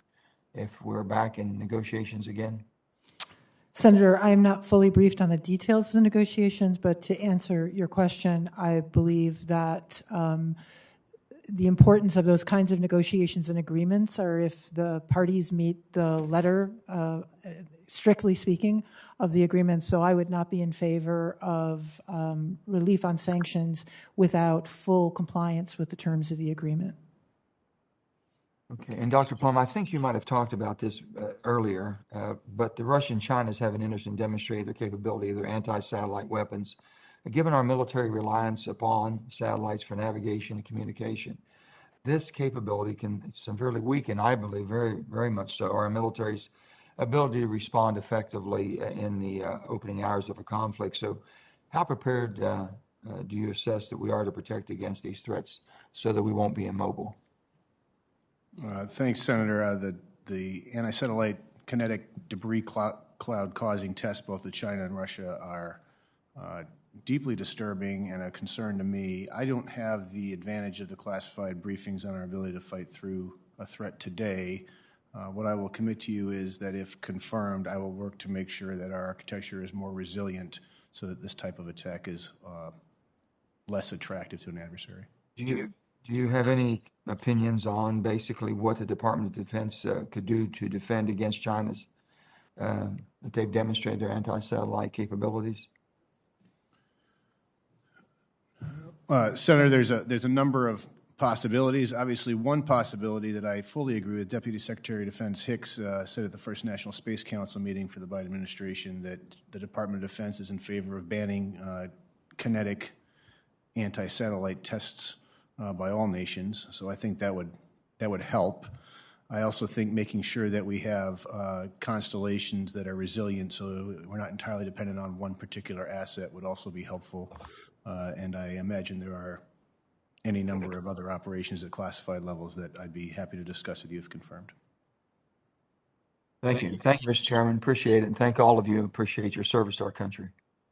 if we're back in negotiations again? Senator, I am not fully briefed on the details of the negotiations, but to answer your question, I believe that the importance of those kinds of negotiations and agreements are if the parties meet the letter, strictly speaking, of the agreement. So I would not be in favor of relief on sanctions without full compliance with the terms of the agreement. Okay, and Dr. Plum, I think you might have talked about this earlier, but the Russia and China have an interest in demonstrating their capability of their anti-satellite weapons. Given our military reliance upon satellites for navigation and communication, this capability can severely weaken, I believe, very, very much so, our military's ability to respond effectively in the opening hours of a conflict. So how prepared do you assess that we are to protect against these threats so that we won't be immobile? Thanks, Senator. The anti-satellite kinetic debris cloud causing tests, both of China and Russia, are deeply disturbing and a concern to me. I don't have the advantage of the classified briefings on our ability to fight through a threat today. What I will commit to you is that if confirmed, I will work to make sure that our architecture is more resilient so that this type of attack is less attractive to an adversary. Do you have any opinions on basically what the Department of Defense could do to defend against China's, that they've demonstrated their anti-satellite capabilities? Senator, there's a number of possibilities. Obviously, one possibility that I fully agree with Deputy Secretary of Defense Hicks said at the first National Space Council meeting for the Biden administration that the Department of Defense is in favor of banning kinetic anti-satellite tests by all nations. So I think that would help. I also think making sure that we have constellations that are resilient so we're not entirely dependent on one particular asset would also be helpful. And I imagine there are any number of other operations at classified levels that I'd be happy to discuss with you if confirmed. Thank you. Thank you, Mr. Chairman. Appreciate it. And thank all of you. Appreciate your service to our country.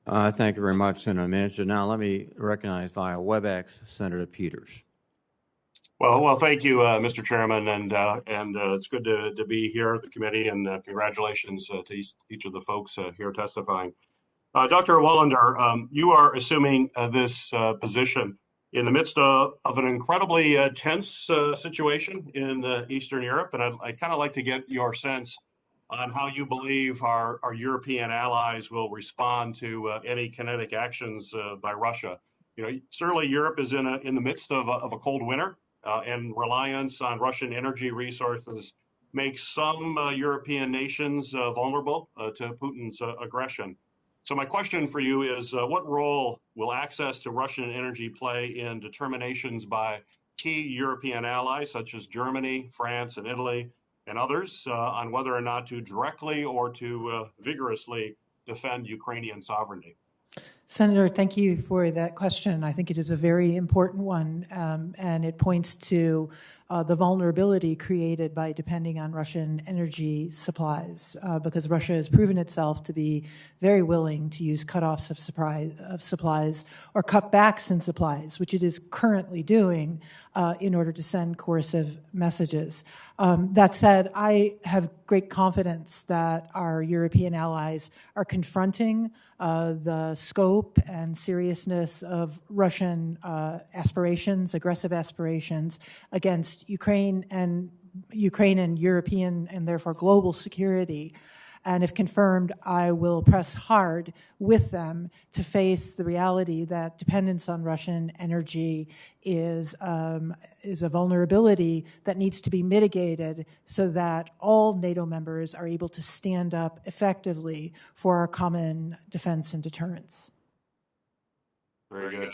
Thank you very much, Senator Minister. Now let me recognize via WebEx Senator Peters. Well, thank you, Mr. Chairman, and it's good to be here at the committee, and congratulations to each of the folks here testifying. Dr. Wallander, you are assuming this position in the midst of an incredibly tense situation in Eastern Europe, and I'd kind of like to get your sense on how you believe our European allies will respond to any kinetic actions by Russia. You know, certainly Europe is in the midst of a cold winter, and reliance on Russian energy resources makes some European nations vulnerable to Putin's aggression. So my question for you is, what role will access to Russian energy play in determinations by key European allies, such as Germany, France, and Italy, and others, on whether or not to directly or to vigorously defend Ukrainian sovereignty? Senator, thank you for that question. I think it is a very important one, and it points to the vulnerability created by depending on Russian energy supplies, because Russia has proven itself to be very willing to use cutoffs of supplies or cutbacks in supplies, which it is currently doing in order to send coercive messages. That said, I have great confidence that our European allies are confronting the scope and seriousness of Russian aspirations, aggressive aspirations against Ukraine and European and therefore global security. And if confirmed, I will press hard with them to face the reality that dependence on Russian energy is a vulnerability that needs to be mitigated so that all NATO members are able to stand up effectively for our common defense and deterrence. Very good.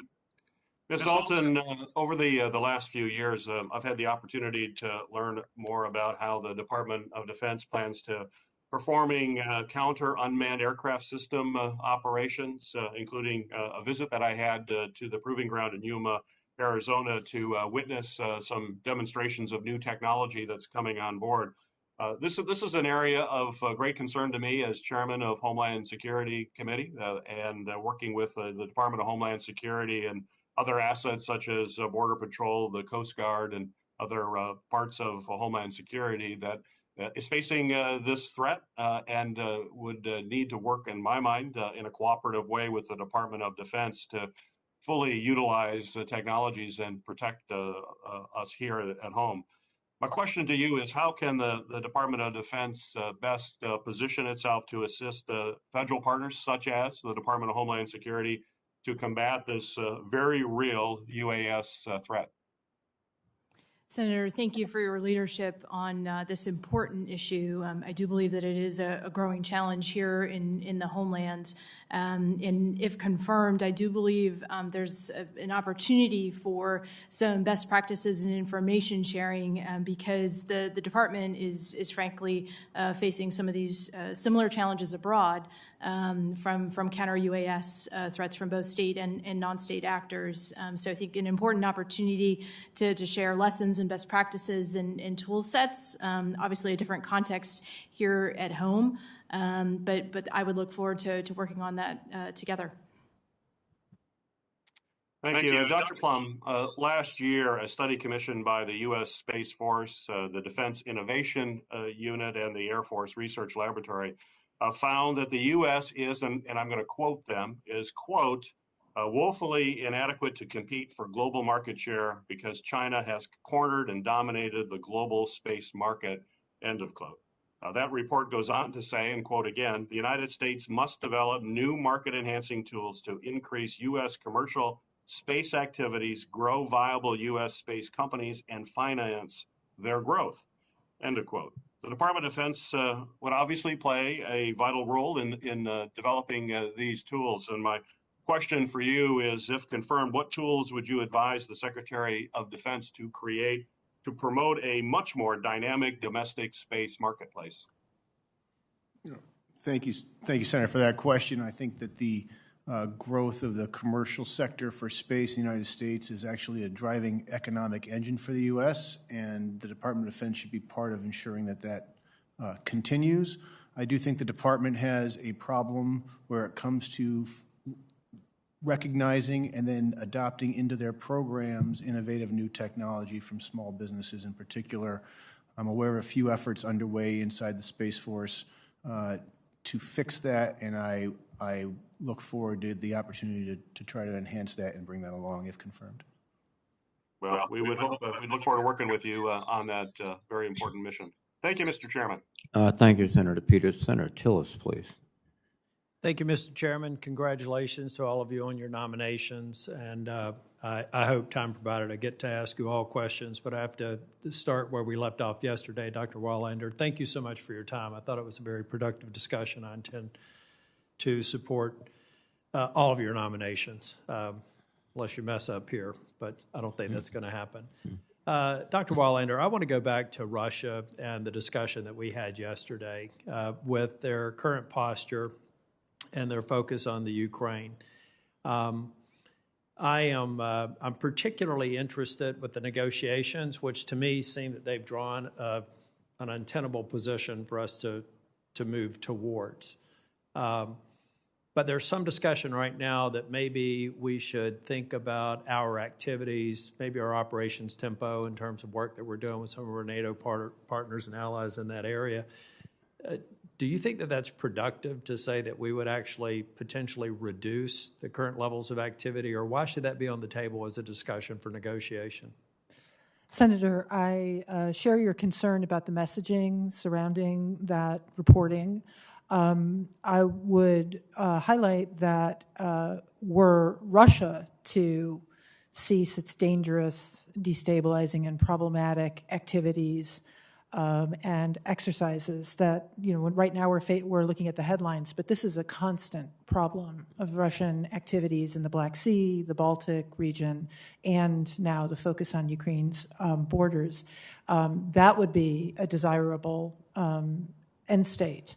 Ms. Dalton, over the last few years, I've had the opportunity to learn more about how the Department of Defense plans to performing counter unmanned aircraft system operations, including a visit that I had to the proving ground in Yuma, Arizona, to witness some demonstrations of new technology that's coming on board. This is an area of great concern to me as chairman of Homeland Security Committee and working with the Department of Homeland Security and other assets such as Border Patrol, the Coast Guard, and other parts of Homeland Security that is facing this threat and would need to work, in my mind, in a cooperative way with the Department of Defense to fully utilize the technologies and protect us here at home. My question to you is, how can the Department of Defense best position itself to assist federal partners such as the Department of Homeland Security to combat this very real UAS threat? Senator, thank you for your leadership on this important issue. I do believe that it is a growing challenge here in the homeland. And if confirmed, I do believe there's an opportunity for some best practices and information sharing because the department is frankly facing some of these similar challenges abroad from counter-UAS threats from both state and non-state actors. So I think an important opportunity to share lessons and best practices and tool sets, obviously a different context here at home. But I would look forward to working on that together. Thank you. Dr. Plum, last year, a study commissioned by the U.S. Space Force, the Defense Innovation Unit, and the Air Force Research Laboratory found that the U.S. is, and I'm going to quote them, is, quote, woefully inadequate to compete for global market share because China has cornered and dominated the global space market, end of quote. That report goes on to say, and quote again, the United States must develop new market-enhancing tools to increase U.S. commercial space activities, grow viable U.S. space companies, and finance their growth, end of quote. The Department of Defense would obviously play a vital role in developing these tools. And my question for you is, if confirmed, what tools would you advise the Secretary of Defense to create to promote a much more dynamic domestic space marketplace? Thank you, Senator, for that question. I think that the growth of the commercial sector for space in the United States is actually a driving economic engine for the U.S., and the Department of Defense should be part of ensuring that that continues. I do think the department has a problem where it comes to recognizing and then adopting into their programs innovative new technology from small businesses in particular. I'm aware of a few efforts underway inside the Space Force to fix that, and I look forward to the opportunity to try to enhance that and bring that along if confirmed. Well, we would hope, we'd look forward to working with you on that very important mission. Thank you, Mr. Chairman. Thank you, Senator Peters. Senator Tillis, please. Thank you, Mr. Chairman. Congratulations to all of you on your nominations. And I hope time provided I get to ask you all questions, but I have to start where we left off yesterday. Dr. Wallander, thank you so much for your time. I thought it was a very productive discussion. I intend to support all of your nominations, unless you mess up here, but I don't think that's going to happen. Dr. Wallander, I want to go back to Russia and the discussion that we had yesterday with their current posture and their focus on the Ukraine. I'm particularly interested with the negotiations, which to me seem that they've drawn an untenable position for us to move towards. But there's some discussion right now that maybe we should think about our activities, maybe our operations tempo in terms of work that we're doing with some of our NATO partners and allies in that area. Do you think that that's productive to say that we would actually potentially reduce the current levels of activity, or why should that be on the table as a discussion for negotiation? Senator, I share your concern about the messaging surrounding that reporting. I would highlight that were Russia to cease its dangerous, destabilizing, and problematic activities and exercises that, right now we're looking at the headlines, but this is a constant problem of Russian activities in the Black Sea, the Baltic region, and now the focus on Ukraine's borders. That would be a desirable end state.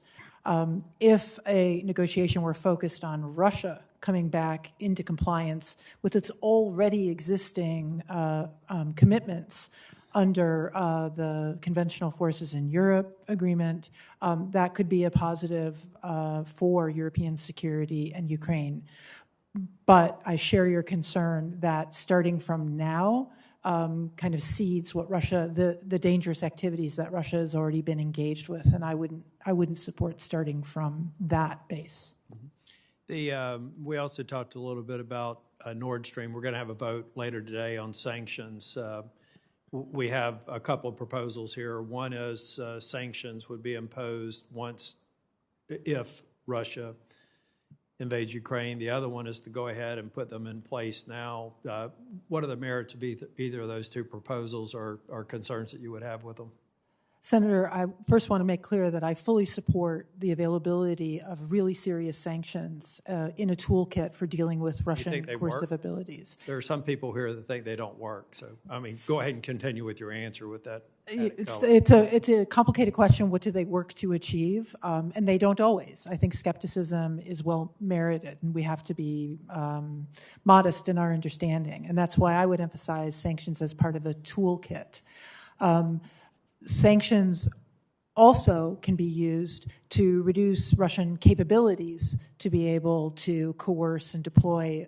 If a negotiation were focused on Russia coming back into compliance with its already existing commitments under the Conventional Forces in Europe agreement, that could be a positive for European security and Ukraine. But I share your concern that starting from now kind of seeds what Russia, the dangerous activities that Russia has already been engaged with, and I wouldn't support starting from that base. We also talked a little bit about Nord Stream. We're going to have a vote later today on sanctions. We have a couple of proposals here. One is sanctions would be imposed if Russia invade Ukraine. The other one is to go ahead and put them in place now. What are the merits of either of those two proposals or concerns that you would have with them? Senator, I first want to make clear that I fully support the availability of really serious sanctions in a toolkit for dealing with Russian coercive abilities. There are some people here that think they don't work. So, I mean, go ahead and continue with your answer with that. It's a complicated question. What do they work to achieve? And they don't always. I think skepticism is well merited, and we have to be modest in our understanding. And that's why I would emphasize sanctions as part of a toolkit. Sanctions also can be used to reduce Russian capabilities to be able to coerce and deploy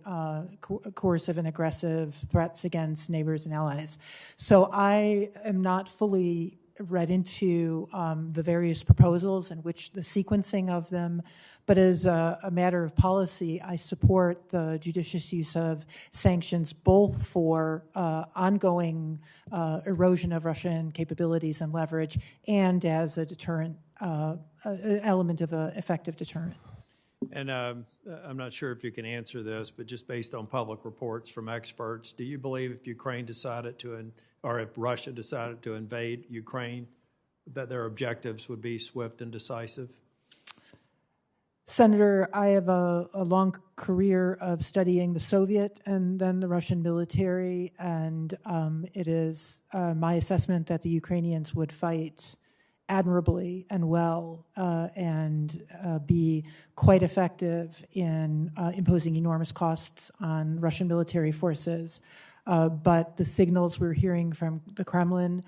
coercive and aggressive threats against neighbors and allies. So I am not fully read into the various proposals and which the sequencing of them, but as a matter of policy, I support the judicious use of sanctions both for ongoing erosion of Russian capabilities and leverage and as a deterrent, element of an effective deterrent. And I'm not sure if you can answer this, but just based on public reports from experts, do you believe if Ukraine decided to, or if Russia decided to invade Ukraine, that their objectives would be swift and decisive? Senator, I have a long career of studying the Soviet and then the Russian military, and it is my assessment that the Ukrainians would fight admirably and well and be quite effective in imposing enormous costs on Russian military forces. But the signals we're hearing from the Kremlin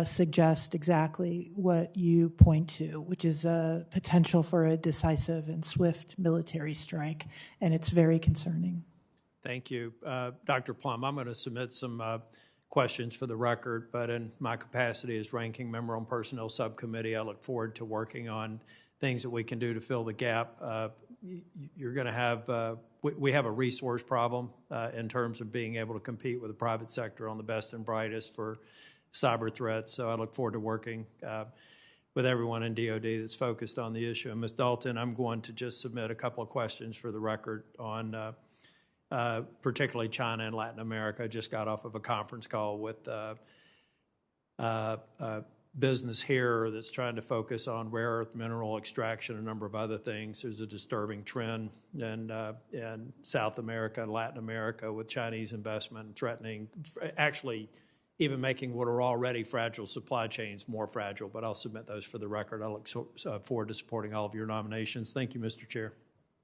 suggest exactly what you point to, which is a potential for a decisive and swift military strike, and it's very concerning. Thank you. Dr. Plum, I'm going to submit some questions for the record, but in my capacity as ranking member on Personnel Subcommittee, I look forward to working on things that we can do to fill the gap. You're going to have, we have a resource problem in terms of being able to compete with the private sector on the best and brightest for cyber threats. So I look forward to working with everyone in DOD that's focused on the issue. And Ms. Dalton, I'm going to just submit a couple of questions for the record on particularly China and Latin America. I just got off of a conference call with business here that's trying to focus on rare earth mineral extraction, a number of other things. There's a disturbing trend in South America and Latin America with Chinese investment threatening, actually even making what are already fragile supply chains more fragile. But I'll submit those for the record. I look forward to supporting all of your nominations. Thank you, Mr. Chair.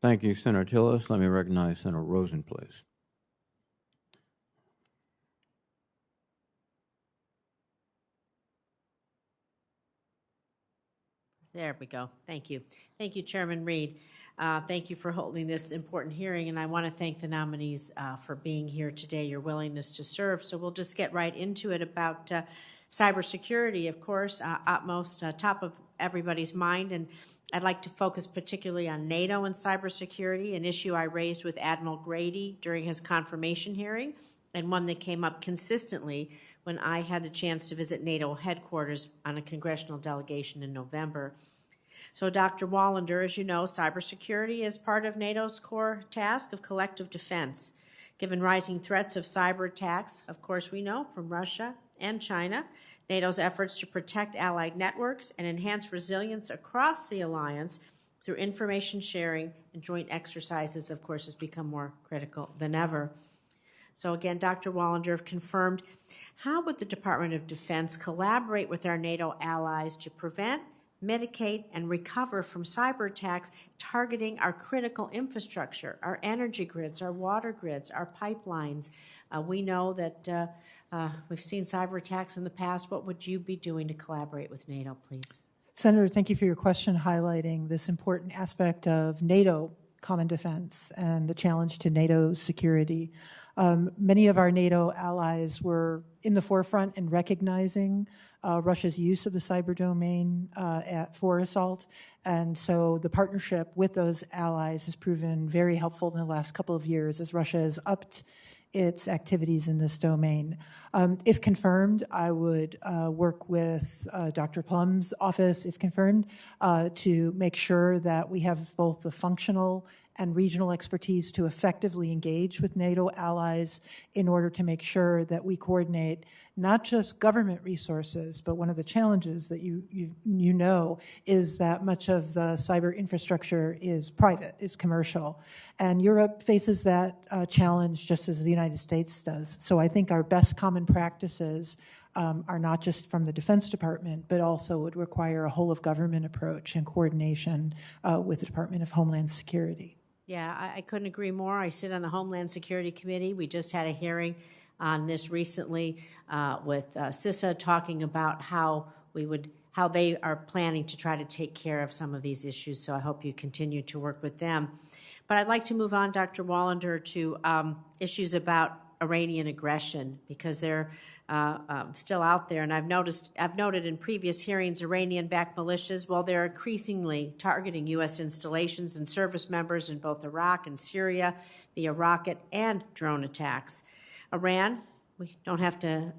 Thank you, Senator Tillis. Let me recognize Senator Rosen, please. There we go. Thank you. Thank you, Chairman Reed. Thank you for holding this important hearing, and I want to thank the nominees for being here today, your willingness to serve. So we'll just get right into it about cybersecurity, of course, utmost top of everybody's mind, and I'd like to focus particularly on NATO and cybersecurity, an issue I raised with Admiral Grady during his confirmation hearing, and one that came up consistently when I had the chance to visit NATO headquarters on a congressional delegation in November. So, Dr. Wallander, as you know, cybersecurity is part of NATO's core task of collective defense. Given rising threats of cyber attacks, of course we know from Russia and China, NATO's efforts to protect allied networks and enhance resilience across the alliance through information sharing and joint exercises, of course, has become more critical than ever. So again, Dr. Wallander confirmed, how would the Department of Defense collaborate with our NATO allies to prevent, mitigate, and recover from cyber attacks targeting our critical infrastructure, our energy grids, our water grids, our pipelines? We know that we've seen cyber attacks in the past. What would you be doing to collaborate with NATO, please? Senator, thank you for your question highlighting this important aspect of NATO common defense and the challenge to NATO security. Many of our NATO allies were in the forefront in recognizing Russia's use of the cyber domain for assault, and so the partnership with those allies has proven very helpful in the last couple of years as Russia has upped its activities in this domain. If confirmed, I would work with Dr. Plum's office, if confirmed, to make sure that we have both the functional and regional expertise to effectively engage with NATO allies in order to make sure that we coordinate not just government resources, but one of the challenges that you know is that much of the cyber infrastructure is private, is commercial. And Europe faces that challenge just as the United States does. So I think our best common practices are not just from the Defense Department, but also would require a whole-of-government approach and coordination with the Department of Homeland Security. Yeah, I couldn't agree more. I sit on the Homeland Security Committee. We just had a hearing on this recently with CISA talking about how they are planning to try to take care of some of these issues. So I hope you continue to work with them. But I'd like to move on, Dr. Wallander, to issues about Iranian aggression, because they're still out there. And I've noted in previous hearings, Iranian-backed militias, well, they're increasingly targeting U.S. installations and service members in both Iraq and Syria via rocket and drone attacks. Iran, we don't have to,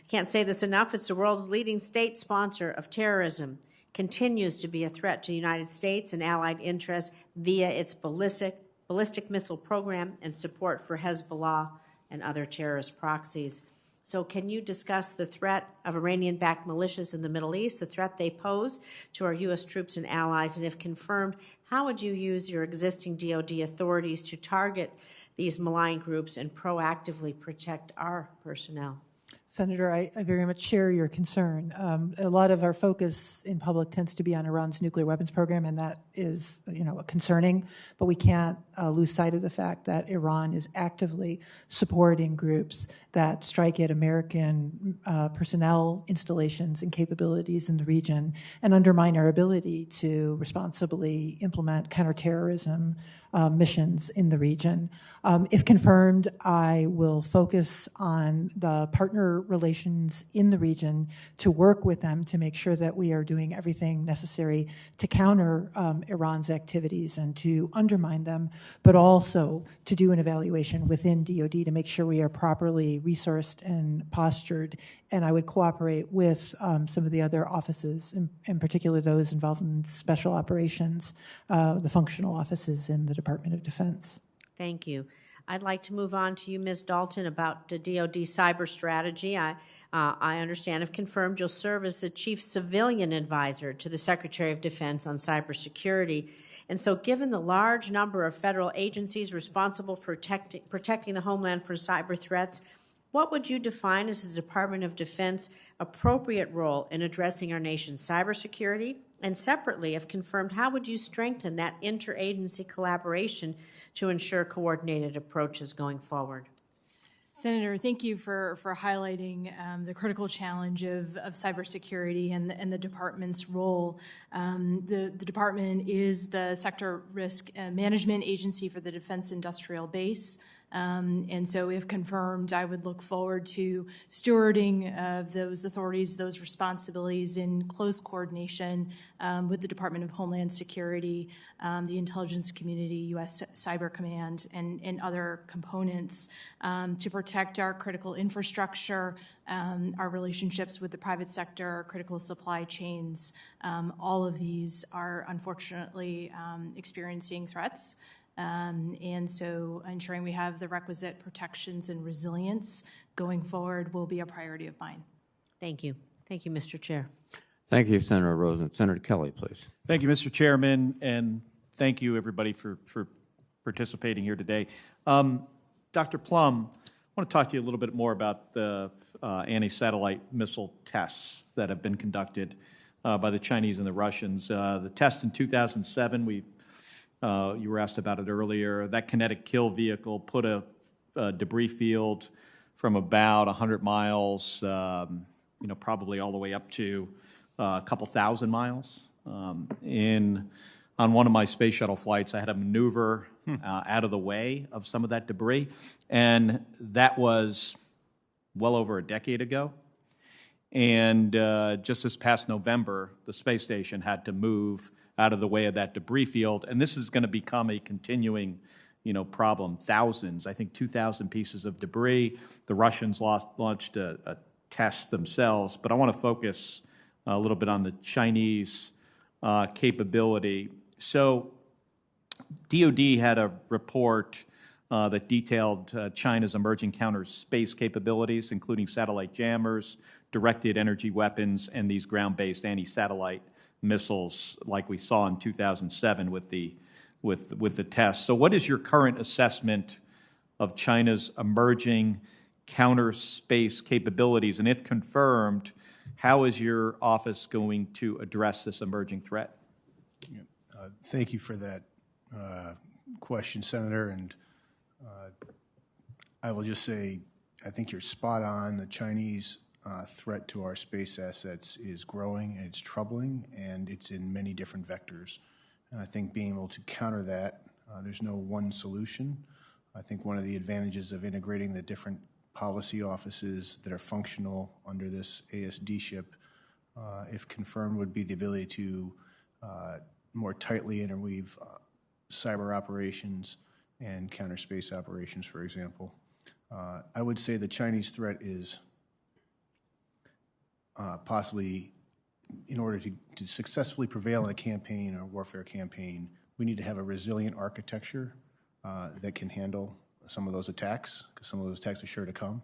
can't say this enough, it's the world's leading state sponsor of terrorism, continues to be a threat to the United States and allied interests via its ballistic missile program and support for Hezbollah and other terrorist proxies. So can you discuss the threat of Iranian-backed militias in the Middle East, the threat they pose to our U.S. troops and allies, and if confirmed, how would you use your existing DoD authorities to target these malign groups and proactively protect our personnel? Senator, I very much share your concern. A lot of our focus in public tends to be on Iran's nuclear weapons program, and that is, concerning. But we can't lose sight of the fact that Iran is actively supporting groups that strike at American personnel installations and capabilities in the region and undermine our ability to responsibly implement counterterrorism missions in the region. If confirmed, I will focus on the partner relations in the region to work with them to make sure that we are doing everything necessary to counter Iran's activities and to undermine them, but also to do an evaluation within DoD to make sure we are properly resourced and postured. And I would cooperate with some of the other offices, in particular those involved in special operations, the functional offices in the Department of Defense. Thank you. I'd like to move on to you, Ms. Dalton, about the DoD Cyber Strategy. I understand, if confirmed, you'll serve as the Chief Civilian Advisor to the Secretary of Defense on cybersecurity. And so given the large number of federal agencies responsible for protecting the homeland from cyber threats, what would you define as the Department of Defense appropriate role in addressing our nation's cybersecurity? And separately, if confirmed, how would you strengthen that interagency collaboration to ensure coordinated approaches going forward? Senator, thank you for highlighting the critical challenge of cybersecurity and the department's role. The department is the sector risk management agency for the Defense Industrial Base. And so if confirmed, I would look forward to stewarding of those authorities, those responsibilities in close coordination with the Department of Homeland Security, the intelligence community, U.S. Cyber Command, and other components to protect our critical infrastructure, our relationships with the private sector, our critical supply chains. All of these are unfortunately experiencing threats. And so ensuring we have the requisite protections and resilience going forward will be a priority of mine. Thank you. Thank you, Mr. Chair. Thank you, Senator Rosen. Senator Kelly, please. Thank you, Mr. Chairman, and thank you, everybody, for participating here today. Dr. Plum, I want to talk to you a little bit more about the anti-satellite missile tests that have been conducted by the Chinese and the Russians. The test in 2007, you were asked about it earlier. That kinetic kill vehicle put a debris field from about 100 miles, probably all the way up to a couple thousand miles. On one of my space shuttle flights, I had to maneuver out of the way of some of that debris, and that was well over a decade ago. And just this past November, the space station had to move out of the way of that debris field, and this is going to become a continuing, problem. Thousands, I think 2,000 pieces of debris. The Russians launched a test themselves, but I want to focus a little bit on the Chinese capability. So DoD had a report that detailed China's emerging counter space capabilities, including satellite jammers, directed energy weapons, and these ground-based anti-satellite missiles, like we saw in 2007 with the tests. So, what is your current assessment of China's emerging counter space capabilities, and if confirmed, how is your office going to address this emerging threat? Thank you for that question, Senator. And I will just say, I think you're spot on. The Chinese threat to our space assets is growing, and it's troubling, and it's in many different vectors. And I think being able to counter that, there's no one solution. I think one of the advantages of integrating the different policy offices that are functional under this ASD ship, if confirmed, would be the ability to more tightly interweave cyber operations and counter space operations, for example. I would say the Chinese threat is possibly, in order to successfully prevail in a campaign or warfare campaign, we need to have a resilient architecture that can handle some of those attacks, because some of those attacks are sure to come.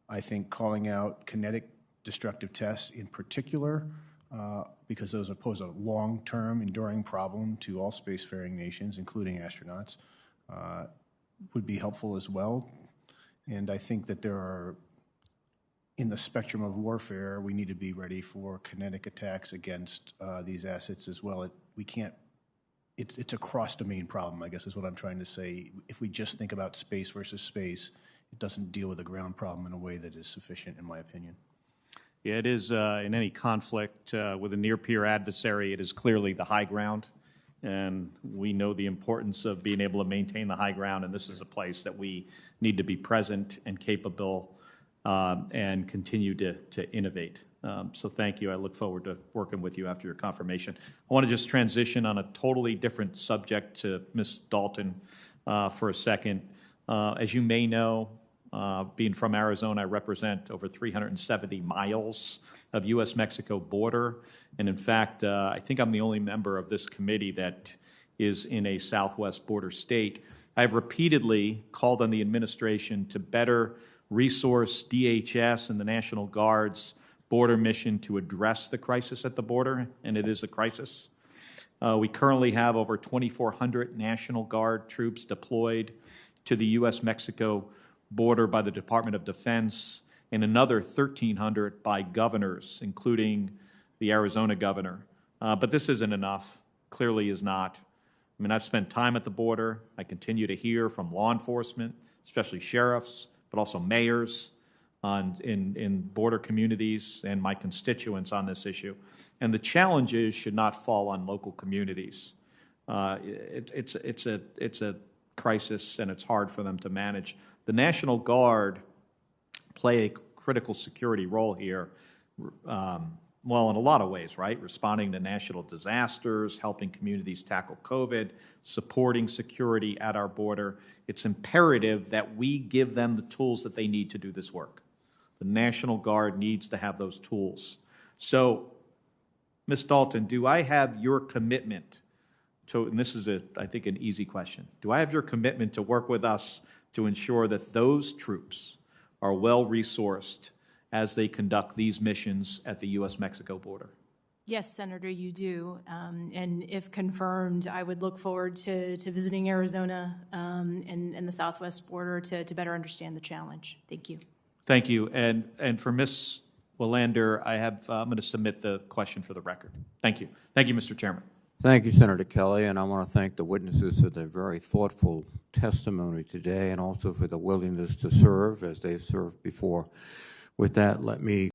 I think calling out kinetic destructive tests in particular, because those pose a long-term, enduring problem to all spacefaring nations, including astronauts, would be helpful as well. And I think that there are, in the spectrum of warfare, we need to be ready for kinetic attacks against these assets as well. It's a cross-domain problem, I guess is what I'm trying to say. If we just think about space versus space, it doesn't deal with the ground problem in a way that is sufficient, in my opinion. Yeah, it is in any conflict with a near-peer adversary, it is clearly the high ground. And we know the importance of being able to maintain the high ground, and this is a place that we need to be present and capable and continue to innovate. So thank you. I look forward to working with you after your confirmation. I want to just transition on a totally different subject to Ms. Dalton for a second. As you may know, being from Arizona, I represent over 370 miles of U.S.-Mexico border. And in fact, I think I'm the only member of this committee that is in a southwest border state. I've repeatedly called on the administration to better resource DHS and the National Guard's border mission to address the crisis at the border, and it is a crisis. We currently have over 2,400 National Guard troops deployed to the U.S.-Mexico border by the Department of Defense, and another 1,300 by governors, including the Arizona governor. But this isn't enough, clearly is not. I mean, I've spent time at the border. I continue to hear from law enforcement, especially sheriffs, but also mayors in border communities and my constituents on this issue. And the challenges should not fall on local communities. It's a crisis, and it's hard for them to manage. The National Guard play a critical security role here, well, in a lot of ways, right? Responding to national disasters, helping communities tackle COVID, supporting security at our border. It's imperative that we give them the tools that they need to do this work. The National Guard needs to have those tools. So, Ms. Dalton, do I have your commitment to, and this is, I think, an easy question, do I have your commitment to work with us to ensure that those troops are well-resourced as they conduct these missions at the U.S.-Mexico border? Yes, Senator, you do. And if confirmed, I would look forward to visiting Arizona and the southwest border to better understand the challenge. Thank you. Thank you. And for Ms. Willander, I'm going to submit the question for the record. Thank you. Thank you, Mr. Chairman. Thank you, Senator Kelly, and I want to thank the witnesses for their very thoughtful testimony today and also for the willingness to serve as they've served before. With that, let me